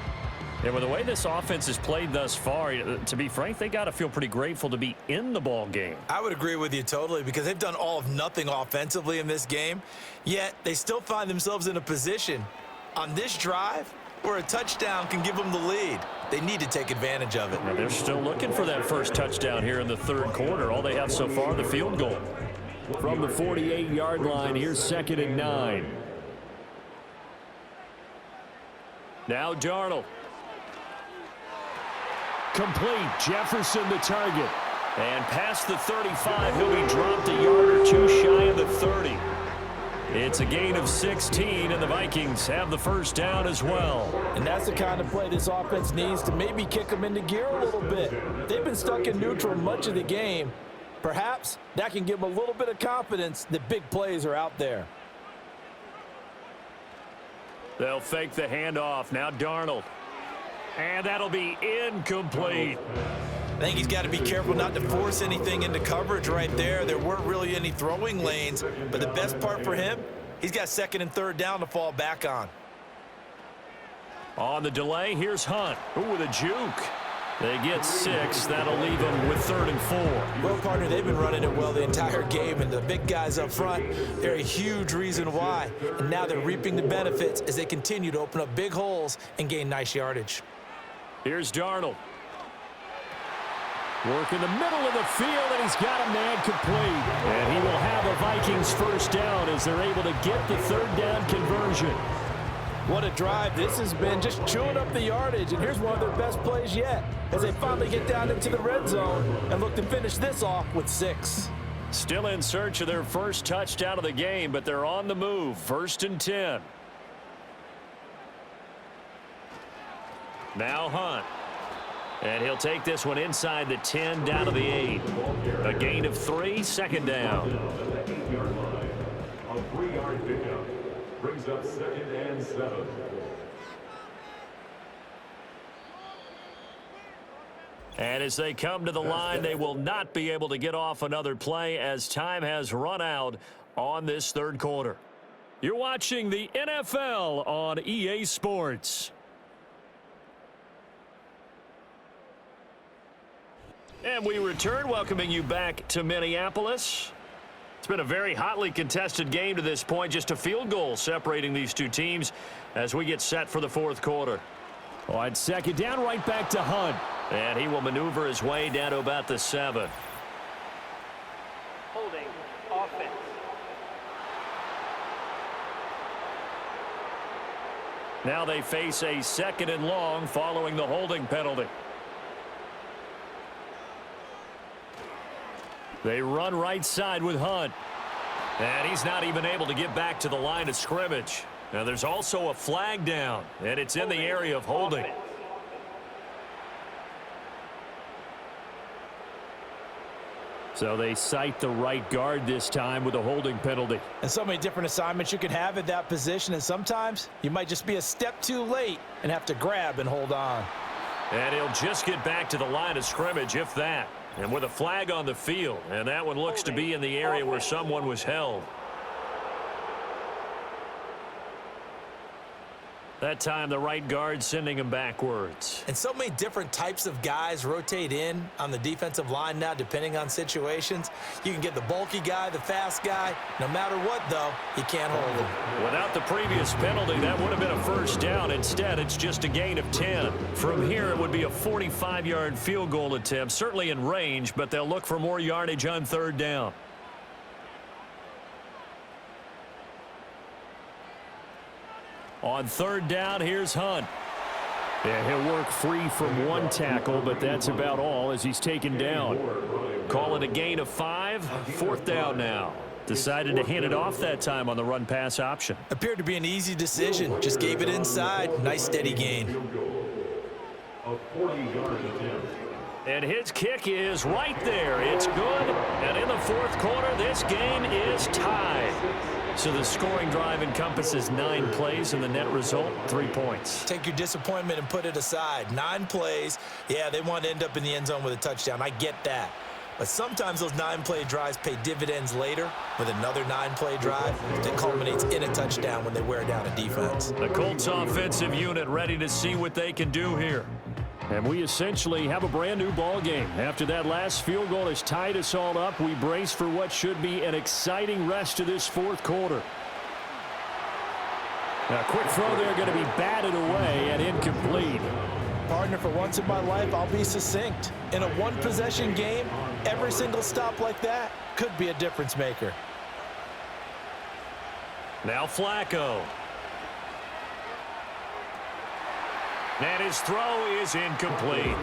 And with the way this offense has played thus far, to be frank, they got to feel pretty grateful to be in the ball game. I would agree with you totally because they've done all of nothing offensively in this game, yet they still find themselves in a position on this drive where a touchdown can give them the lead. They need to take advantage of it. Now they're still looking for that first touchdown here in the 3rd quarter. All they have so far, the field goal. From the 48-yard line, here's 2nd and 9. Now Darnold. Complete. Jefferson the target. And past the 35, he'll be dropped a yard or 2 shy of the 30. It's a gain of 16, and the Vikings have the first down as well. And that's the kind of play this offense needs to maybe kick them into gear a little bit. They've been stuck in neutral much of the game. Perhaps that can give them a little bit of confidence that big plays are out there. They'll fake the handoff. Now Darnold. And that'll be incomplete. I think he's got to be careful not to force anything into coverage right there. There weren't really any throwing lanes, but the best part for him, he's got 2nd and 3rd down to fall back on. On the delay, here's Hunt. Ooh, with a juke. They get 6. That'll leave them with 3rd and 4. Well, partner, they've been running it well the entire game, and the big guys up front, they're a huge reason why. And now they're reaping the benefits as they continue to open up big holes and gain nice yardage. Here's Darnold. Work in the middle of the field, and he's got a man complete. And he will have a Vikings first down as they're able to get the 3rd down conversion. What a drive this has been, just chewing up the yardage. And here's one of their best plays yet as they finally get down into the red zone and look to finish this off with 6. Still in search of their first touchdown of the game, but they're on the move. 1st and 10. Now Hunt. And he'll take this one inside the 10 down to the 8. A gain of 3, 2nd down. The 8-yard line. A 3-yard pickup brings up 2nd and 7. And as they come to the line, they will not be able to get off another play as time has run out on this 3rd quarter. You're watching the NFL on EA Sports. And we return, welcoming you back to Minneapolis. It's been a very hotly contested game to this point. Just a field goal separating these two teams as we get set for the 4th quarter. On 2nd down, right back to Hunt. And he will maneuver his way down to about the 7. Holding offense. Now they face a 2nd and long following the holding penalty. They run right side with Hunt. And he's not even able to get back to the line of scrimmage. Now there's also a flag down, and it's in the area of holding. So they cite the right guard this time with a holding penalty. And so many different assignments you can have at that position, and sometimes you might just be a step too late and have to grab and hold on. And he'll just get back to the line of scrimmage, if that. And with a flag on the field, and that one looks to be in the area where someone was held. That time, the right guard sending him backwards. And so many different types of guys rotate in on the defensive line now, depending on situations. You can get the bulky guy, the fast guy. No matter what, though, he can't hold him. Without the previous penalty, that would have been a first down. Instead, it's just a gain of 10. From here, it would be a 45-yard field goal attempt, certainly in range, but they'll look for more yardage on 3rd down. On 3rd down, here's Hunt. And he'll work free from one tackle, but that's about all as he's taken down. Call it a gain of 5. 4th down now. Decided to hand it off that time on the run-pass option. Appeared to be an easy decision. Just gave it inside. Nice steady gain. A 40-yard attempt. And his kick is right there. It's good. And in the 4th quarter, this game is tied. So the scoring drive encompasses 9 plays, and the net result, 3 points. Take your disappointment and put it aside. 9 plays. Yeah, they want to end up in the end zone with a touchdown. I get that. But sometimes those 9-play drives pay dividends later with another 9-play drive that culminates in a touchdown when they wear down a defense. The Colts offensive unit ready to see what they can do here. And we essentially have a brand new ball game. After that last field goal has tied us all up, we brace for what should be an exciting rest of this 4th quarter. Now, a quick throw there going to be batted away and incomplete. Partner, for once in my life, I'll be succinct. In a one-possession game, every single stop like that could be a difference maker. Now Flacco. And his throw is incomplete.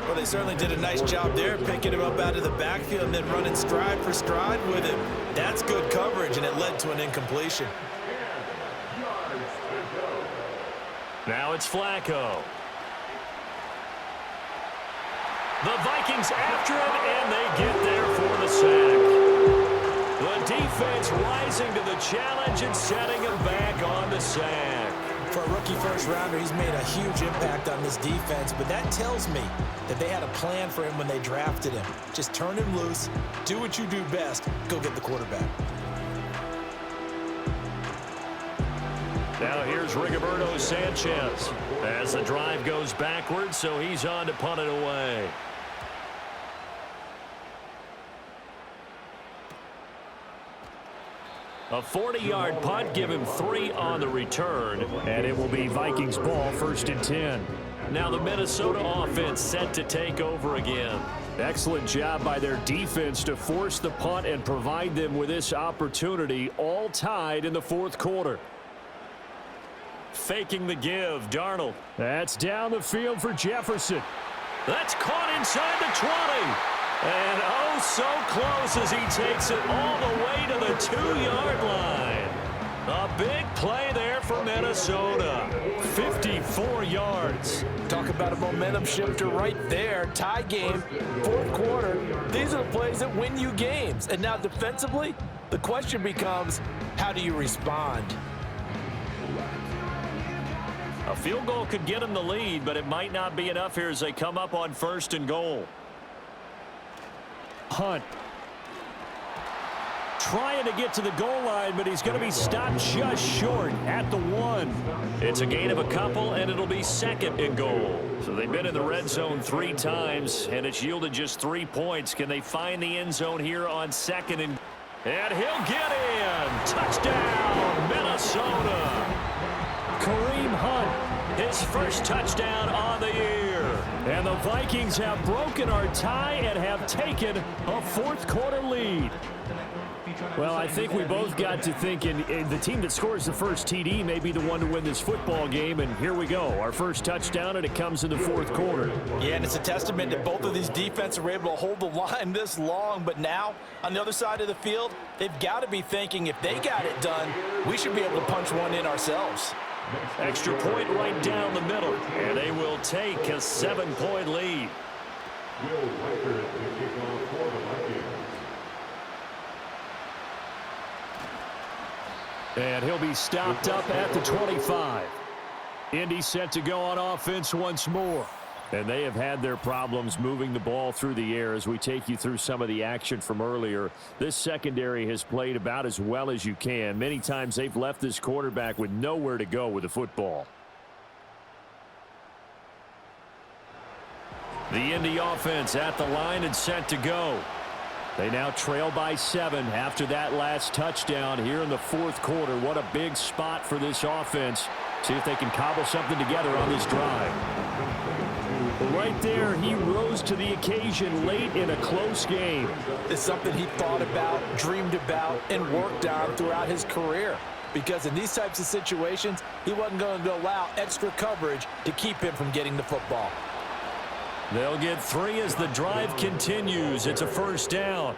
Well, they certainly did a nice job there, picking him up out of the backfield and then running stride for stride with him. That's good coverage, and it led to an incompletion. Now it's Flacco. The Vikings after him, and they get there for the sack. The defense rising to the challenge and setting him back on the sack. For a rookie first-rounder, he's made a huge impact on this defense, but that tells me that they had a plan for him when they drafted him. Just turn him loose, do what you do best, go get the quarterback. Now here's Rigoberto Sanchez as the drive goes backwards, so he's on to punt it away. A 40-yard punt, give him 3 on the return, and it will be Vikings ball, 1st and 10. Now the Minnesota offense set to take over again. Excellent job by their defense to force the punt and provide them with this opportunity, all tied in the 4th quarter. Faking the give, Darnold. That's down the field for Jefferson. That's caught inside the 20. And oh, so close as he takes it all the way to the 2-yard line. A big play there for Minnesota. 54 yards. Talk about a momentum shifter right there. Tie game, 4th quarter. These are the plays that win you games. And now defensively, the question becomes, how do you respond? A field goal could get him the lead, but it might not be enough here as they come up on 1st and goal. Hunt. Trying to get to the goal line, but he's going to be stopped just short at the 1. It's a gain of a couple, and it'll be 2nd and goal. So they've been in the red zone 3 times, and it's yielded just 3 points. Can they find the end zone here on 2nd and... And he'll get in. Touchdown, Minnesota. Kareem Hunt, his first touchdown on the year. And the Vikings have broken our tie and have taken a 4th quarter lead. Well, I think we both got to thinking the team that scores the first TD may be the one to win this football game, and here we go. Our first touchdown, and it comes in the 4th quarter. Yeah, and it's a testament that both of these defenses were able to hold the line this long, but now, on the other side of the field, they've got to be thinking if they got it done, we should be able to punch one in ourselves. Extra point right down the middle, and they will take a 7-point lead. Will Reichert to kick off for the Vikings. And he'll be stopped up at the 25. Indy set to go on offense once more. And they have had their problems moving the ball through the air as we take you through some of the action from earlier. This secondary has played about as well as you can. Many times they've left this quarterback with nowhere to go with the football. The Indy offense at the line and set to go. They now trail by 7 after that last touchdown here in the 4th quarter. What a big spot for this offense. See if they can cobble something together on this drive. Right there, he rose to the occasion late in a close game. It's something he thought about, dreamed about, and worked on throughout his career. because in these types of situations, he wasn't going to allow extra coverage to keep him from getting the football. They'll get 3 as the drive continues. It's a first down.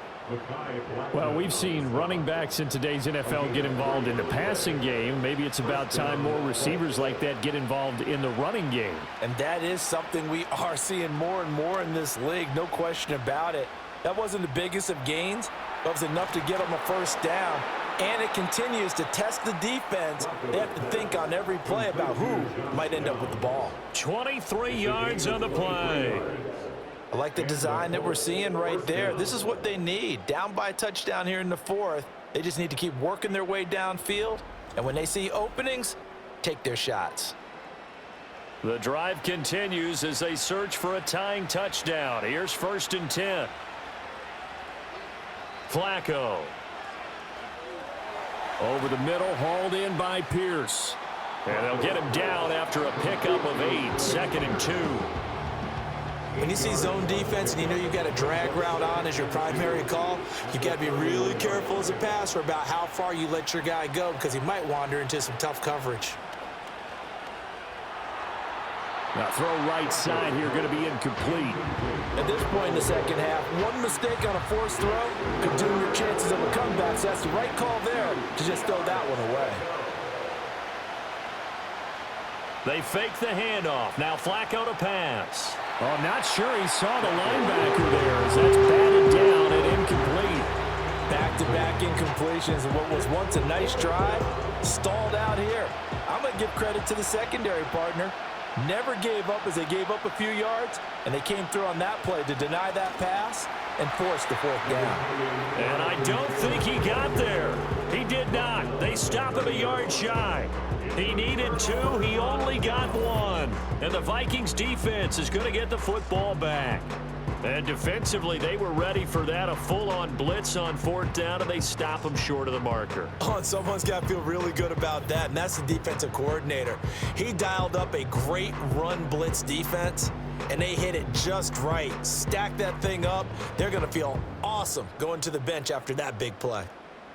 Well, we've seen running backs in today's NFL get involved in the passing game. Maybe it's about time more receivers like that get involved in the running game. And that is something we are seeing more and more in this league, no question about it. That wasn't the biggest of gains, but it was enough to get them a first down. And it continues to test the defense. They have to think on every play about who might end up with the ball. 23 yards on the play. I like the design that we're seeing right there. This is what they need. Down by a touchdown here in the 4th. They just need to keep working their way downfield. And when they see openings, take their shots. The drive continues as they search for a tying touchdown. Here's 1st and 10. Flacco. Over the middle, hauled in by Pierce. And they'll get him down after a pickup of 8. 2nd and 2. When you see zone defense and you know you've got a drag route on as your primary call, you got to be really careful as a passer about how far you let your guy go because he might wander into some tough coverage. Now throw right side here, going to be incomplete. At this point in the second half, one mistake on a forced throw could doom your chances of a comeback. So that's the right call there to just throw that one away. They fake the handoff. Now Flacco to pass. Oh, I'm not sure he saw the linebacker there as that's batted down and incomplete. Back-to-back incompletions and what was once a nice drive stalled out here. I'm going to give credit to the secondary partner. Never gave up as they gave up a few yards, and they came through on that play to deny that pass and force the 4th down. And I don't think he got there. He did not. They stop him a yard shy. He needed 2. He only got 1. And the Vikings defense is going to get the football back. And defensively, they were ready for that. A full-on blitz on 4th down, and they stop him short of the marker. Oh, and someone's got to feel really good about that, and that's the defensive coordinator. He dialed up a great run blitz defense, and they hit it just right. Stack that thing up. They're going to feel awesome going to the bench after that big play.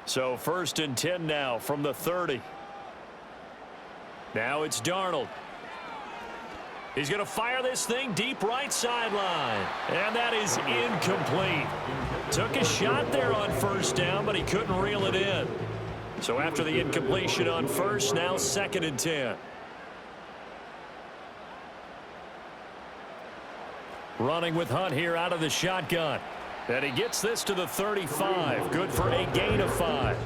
So 1st and 10 now from the 30. Now it's Darnold. He's going to fire this thing deep right sideline. And that is incomplete. Took a shot there on 1st down, but he couldn't reel it in. So after the incompletion on 1st, now 2nd and 10. Running with Hunt here out of the shotgun. And he gets this to the 35. Good for a gain of 5.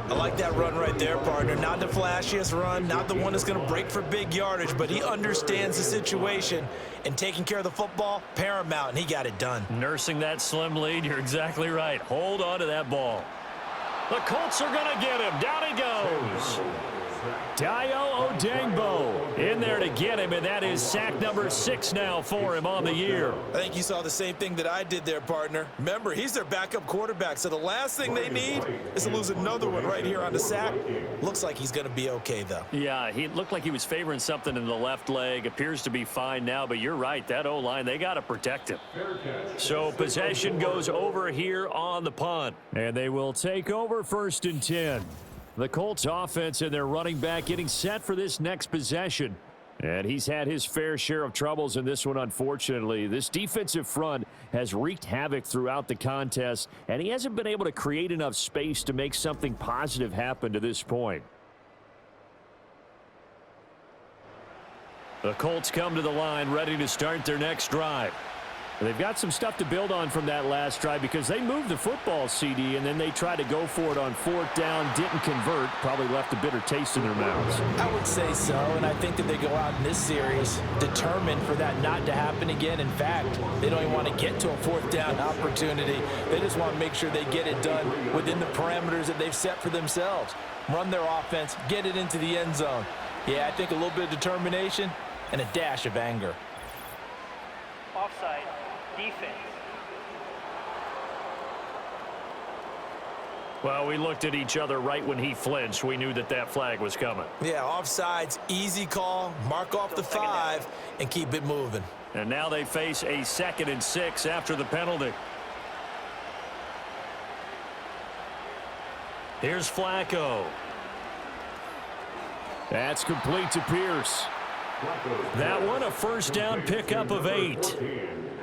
I like that run right there, partner. Not the flashiest run, not the one that's going to break for big yardage, but he understands the situation, and taking care of the football, paramount, and he got it done. Nursing that slim lead, you're exactly right. Hold on to that ball. The Colts are going to get him. Down he goes. Dayo Odeyingbo in there to get him, and that is sack number 6 now for him on the year. I think you saw the same thing that I did there, partner. Remember, he's their backup quarterback, so the last thing they need is to lose another one right here on the sack. Looks like he's going to be okay, though. Yeah, he looked like he was favoring something in the left leg. Appears to be fine now, but you're right. That O-line, they got to protect him. So possession goes over here on the punt. And they will take over 1st and 10. The Colts offense and their running back getting set for this next possession. And he's had his fair share of troubles in this one, unfortunately. This defensive front has wreaked havoc throughout the contest, and he hasn't been able to create enough space to make something positive happen to this point. The Colts come to the line ready to start their next drive. They've got some stuff to build on from that last drive because they moved the football, CD, and then they tried to go for it on 4th down, didn't convert, probably left a bitter taste in their mouths. I would say so, and I think that they go out in this series determined for that not to happen again. In fact, they don't even want to get to a 4th down opportunity. They just want to make sure they get it done within the parameters that they've set for themselves. Run their offense, get it into the end zone. Yeah, I think a little bit of determination and a dash of anger. Offside. Defense. Well, we looked at each other right when he flinched. We knew that that flag was coming. Yeah, offsides, easy call, mark off the 5, and keep it moving. And now they face a 2nd and 6 after the penalty. Here's Flacco. That's complete to Pierce. That one a first down pickup of 8.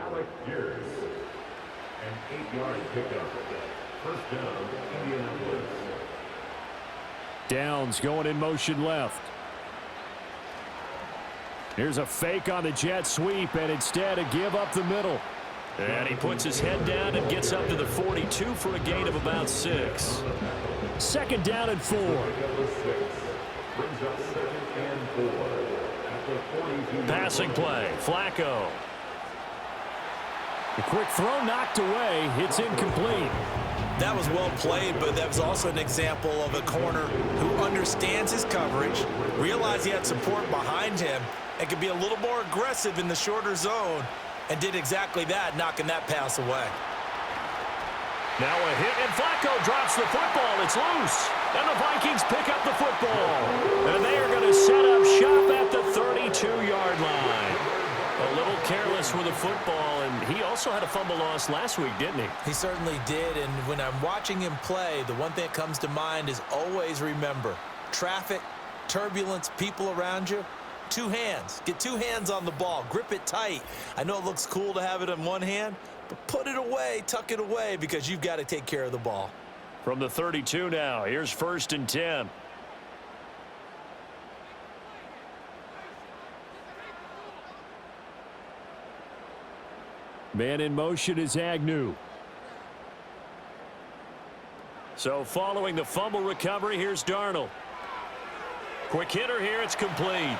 Alec Pierce. An 8-yard pickup. First down, Indianapolis. Downs going in motion left. Here's a fake on the jet sweep, and instead a give up the middle. And he puts his head down and gets up to the 42 for a gain of about 6. Second down and 4. Brings up 2nd and 4. At the 42. Passing play, Flacco. The quick throw knocked away. It's incomplete. That was well played, but that was also an example of a corner who understands his coverage, realized he had support behind him, and could be a little more aggressive in the shorter zone, and did exactly that, knocking that pass away. Now a hit, and Flacco drops the football. It's loose, and the Vikings pick up the football. And they are going to set up shop at the 32-yard line. A little careless with the football, and he also had a fumble loss last week, didn't he? He certainly did, and when I'm watching him play, the one thing that comes to mind is always remember, traffic, turbulence, people around you, 2 hands. Get 2 hands on the ball. Grip it tight. I know it looks cool to have it in one hand, but put it away, tuck it away, because you've got to take care of the ball. From the 32 now, here's 1st and 10. Man in motion is Agnew. So following the fumble recovery, here's Darnold. Quick hitter here, it's complete.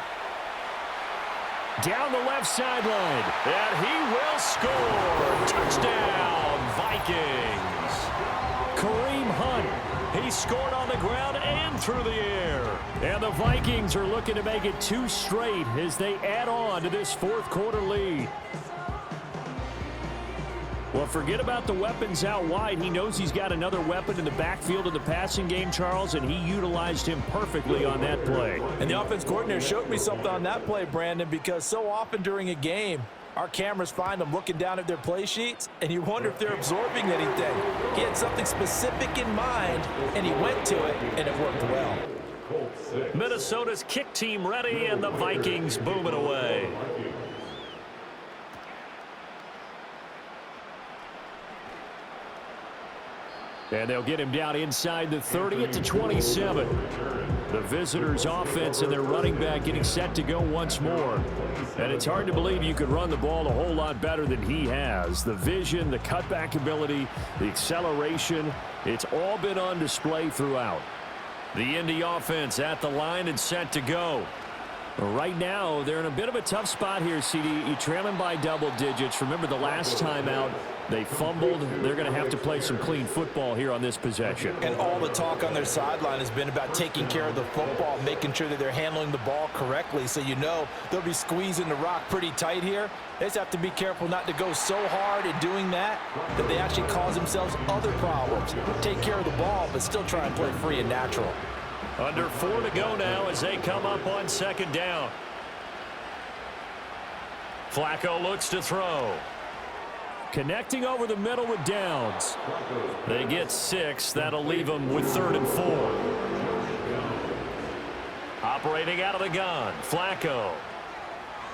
Down the left sideline, and he will score. Touchdown, Vikings. Kareem Hunt, he scored on the ground and through the air. And the Vikings are looking to make it 2 straight as they add on to this 4th quarter lead. Well, forget about the weapons out wide. He knows he's got another weapon in the backfield of the passing game, Charles, and he utilized him perfectly on that play. And the offense coordinator showed me something on that play, Brandon, because so often during a game, our cameras find them looking down at their play sheets, and you wonder if they're absorbing anything. He had something specific in mind, and he went to it, and it worked well. Minnesota's kick team ready, and the Vikings booming away. And they'll get him down inside the 30 at the 27. The visitors' offense and their running back getting set to go once more. And it's hard to believe you could run the ball a whole lot better than he has. The vision, the cutback ability, the acceleration, it's all been on display throughout. The Indy offense at the line and set to go. Right now, they're in a bit of a tough spot here, CD. You trail them by double digits. Remember the last time out, they fumbled. They're going to have to play some clean football here on this possession. And all the talk on their sideline has been about taking care of the football, making sure that they're handling the ball correctly. So you know they'll be squeezing the rock pretty tight here. They just have to be careful not to go so hard in doing that they actually cause themselves other problems. Take care of the ball, but still try and play free and natural. Under 4 to go now as they come up on 2nd down. Flacco looks to throw. Connecting over the middle with Downs. They get 6. That'll leave them with 3rd and 4. Operating out of the gun, Flacco.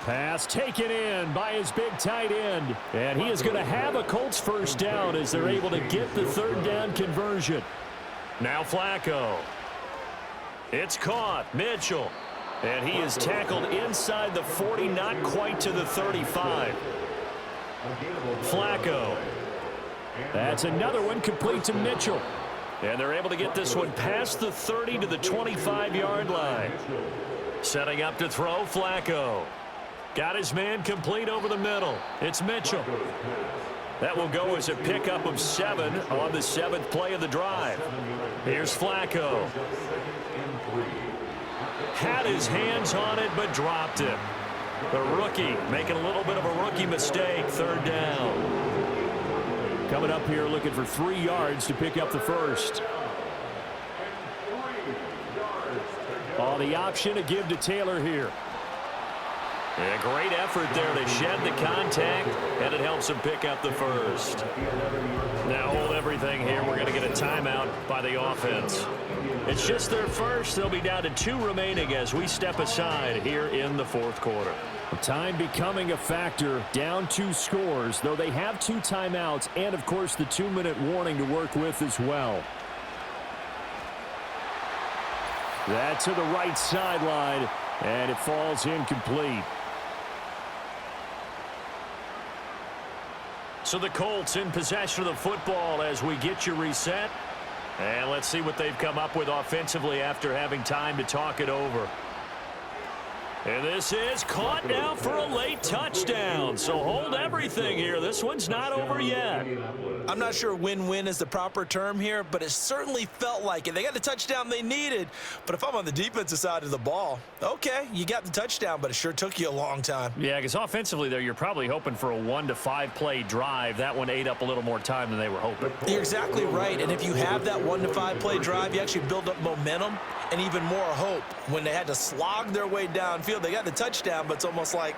Pass taken in by his big tight end. And he is going to have a Colts first down as they're able to get the 3rd down conversion. Now Flacco. It's caught, Mitchell. And he is tackled inside the 40, not quite to the 35. Flacco. That's another one complete to Mitchell. And they're able to get this one past the 30 to the 25-yard line. Setting up to throw, Flacco. Got his man complete over the middle. It's Mitchell. That will go as a pickup of 7 on the 7th play of the drive. Here's Flacco. Had his hands on it, but dropped it. The rookie making a little bit of a rookie mistake. 3rd down. Coming up here looking for 3 yards to pick up the first. On the option to give to Taylor here. A great effort there to shed the contact, and it helps him pick up the first. Now hold everything here. We're going to get a timeout by the offense. It's just their first. They'll be down to 2 remaining as we step aside here in the fourth quarter. Time becoming a factor, down 2 scores, though they have 2 timeouts and, of course, the 2-minute warning to work with as well. That to the right sideline, and it falls incomplete. So the Colts in possession of the football as we get you reset. And let's see what they've come up with offensively after having time to talk it over. And this is caught now for a late touchdown. So hold everything here. This one's not over yet. I'm not sure win-win is the proper term here, but it certainly felt like it. They got the touchdown they needed, but if I'm on the defensive side of the ball, okay, you got the touchdown, but it sure took you a long time. Yeah, because offensively there, you're probably hoping for a 1 to 5 play drive. That one ate up a little more time than they were hoping. You're exactly right, and if you have that 1 to 5 play drive, you actually build up momentum and even more hope. When they had to slog their way downfield, they got the touchdown, but it's almost like,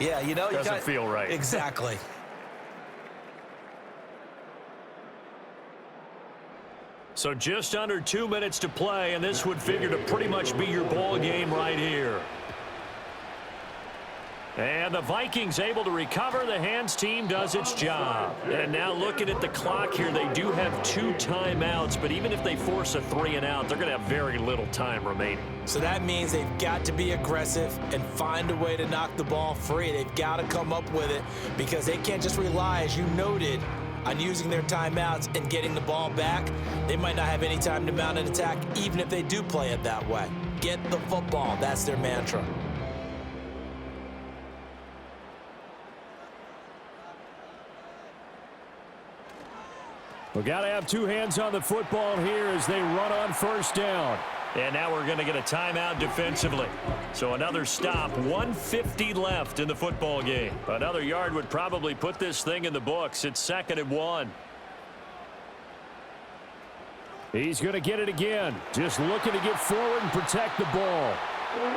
yeah, you know, doesn't feel right. Exactly. So just under 2 minutes to play, and this would figure to pretty much be your ball game right here. And the Vikings able to recover. The hands team does its job. And now looking at the clock here, they do have 2 timeouts, but even if they force a 3 and out, they're going to have very little time remaining. So that means they've got to be aggressive and find a way to knock the ball free. They've got to come up with it because they can't just rely, as you noted, on using their timeouts and getting the ball back. They might not have any time to mount an attack, even if they do play it that way. Get the football. That's their mantra. We got to have 2 hands on the football here as they run on first down. And now we're going to get a timeout defensively. So another stop, 1:50 left in the football game. Another yard would probably put this thing in the books. It's 2nd and 1. He's going to get it again. Just looking to get forward and protect the ball.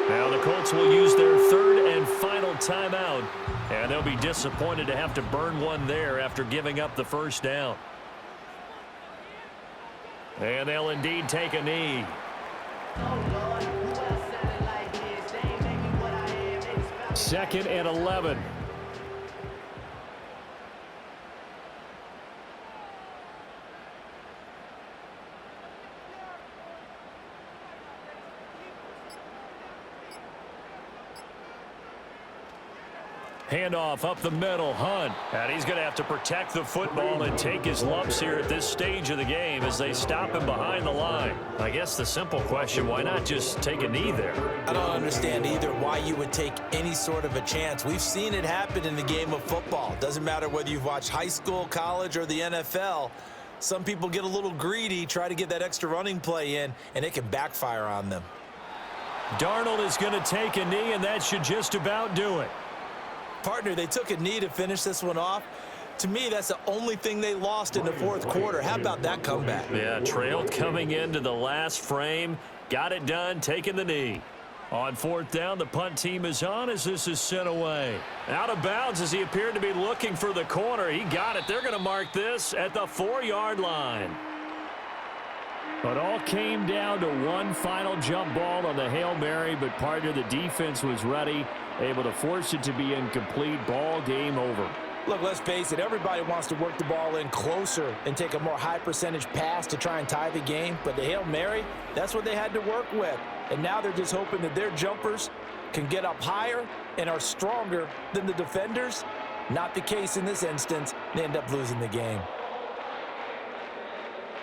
Now the Colts will use their 3rd and final timeout. And they'll be disappointed to have to burn one there after giving up the first down. And they'll indeed take a knee. 2nd and 11. Handoff up the middle, Hunt. And he's going to have to protect the football and take his lumps here at this stage of the game as they stop him behind the line. I guess the simple question, why not just take a knee there? I don't understand either why you would take any sort of a chance. We've seen it happen in the game of football. Doesn't matter whether you've watched high school, college, or the NFL. Some people get a little greedy, try to get that extra running play in, and it can backfire on them. Darnold is going to take a knee, and that should just about do it. Partner, they took a knee to finish this one off. To me, that's the only thing they lost in the fourth quarter. How about that comeback? Yeah, trailed coming into the last frame. Got it done, taking the knee. On 4th down, the punt team is on as this is sent away. Out of bounds as he appeared to be looking for the corner. He got it. They're going to mark this at the 4-yard line. It all came down to one final jump ball on the Hail Mary, but partner, the defense was ready, able to force it to be incomplete. Ball game over. Look, let's face it, everybody wants to work the ball in closer and take a more high percentage pass to try and tie the game. But the Hail Mary, that's what they had to work with. And now they're just hoping that their jumpers can get up higher and are stronger than the defenders. Not the case in this instance. They end up losing the game.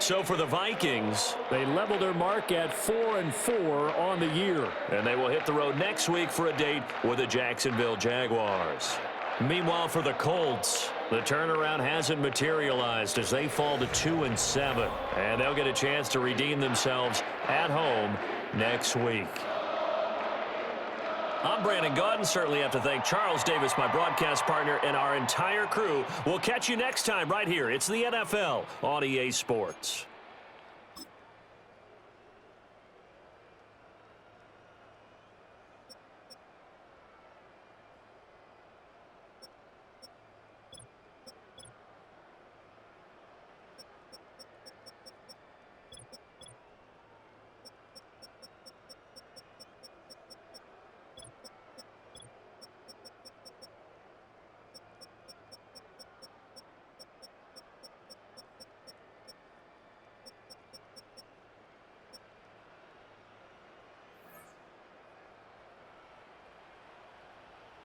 So for the Vikings, they level their mark at 4-4 on the year. And they will hit the road next week for a date with the Jacksonville Jaguars. Meanwhile, for the Colts, the turnaround hasn't materialized as they fall to 2-7. And they'll get a chance to redeem themselves at home next week. I'm Brandon Gaudin. Certainly have to thank Charles Davis, my broadcast partner, and our entire crew. We'll catch you next time right here. It's the NFL on EA Sports.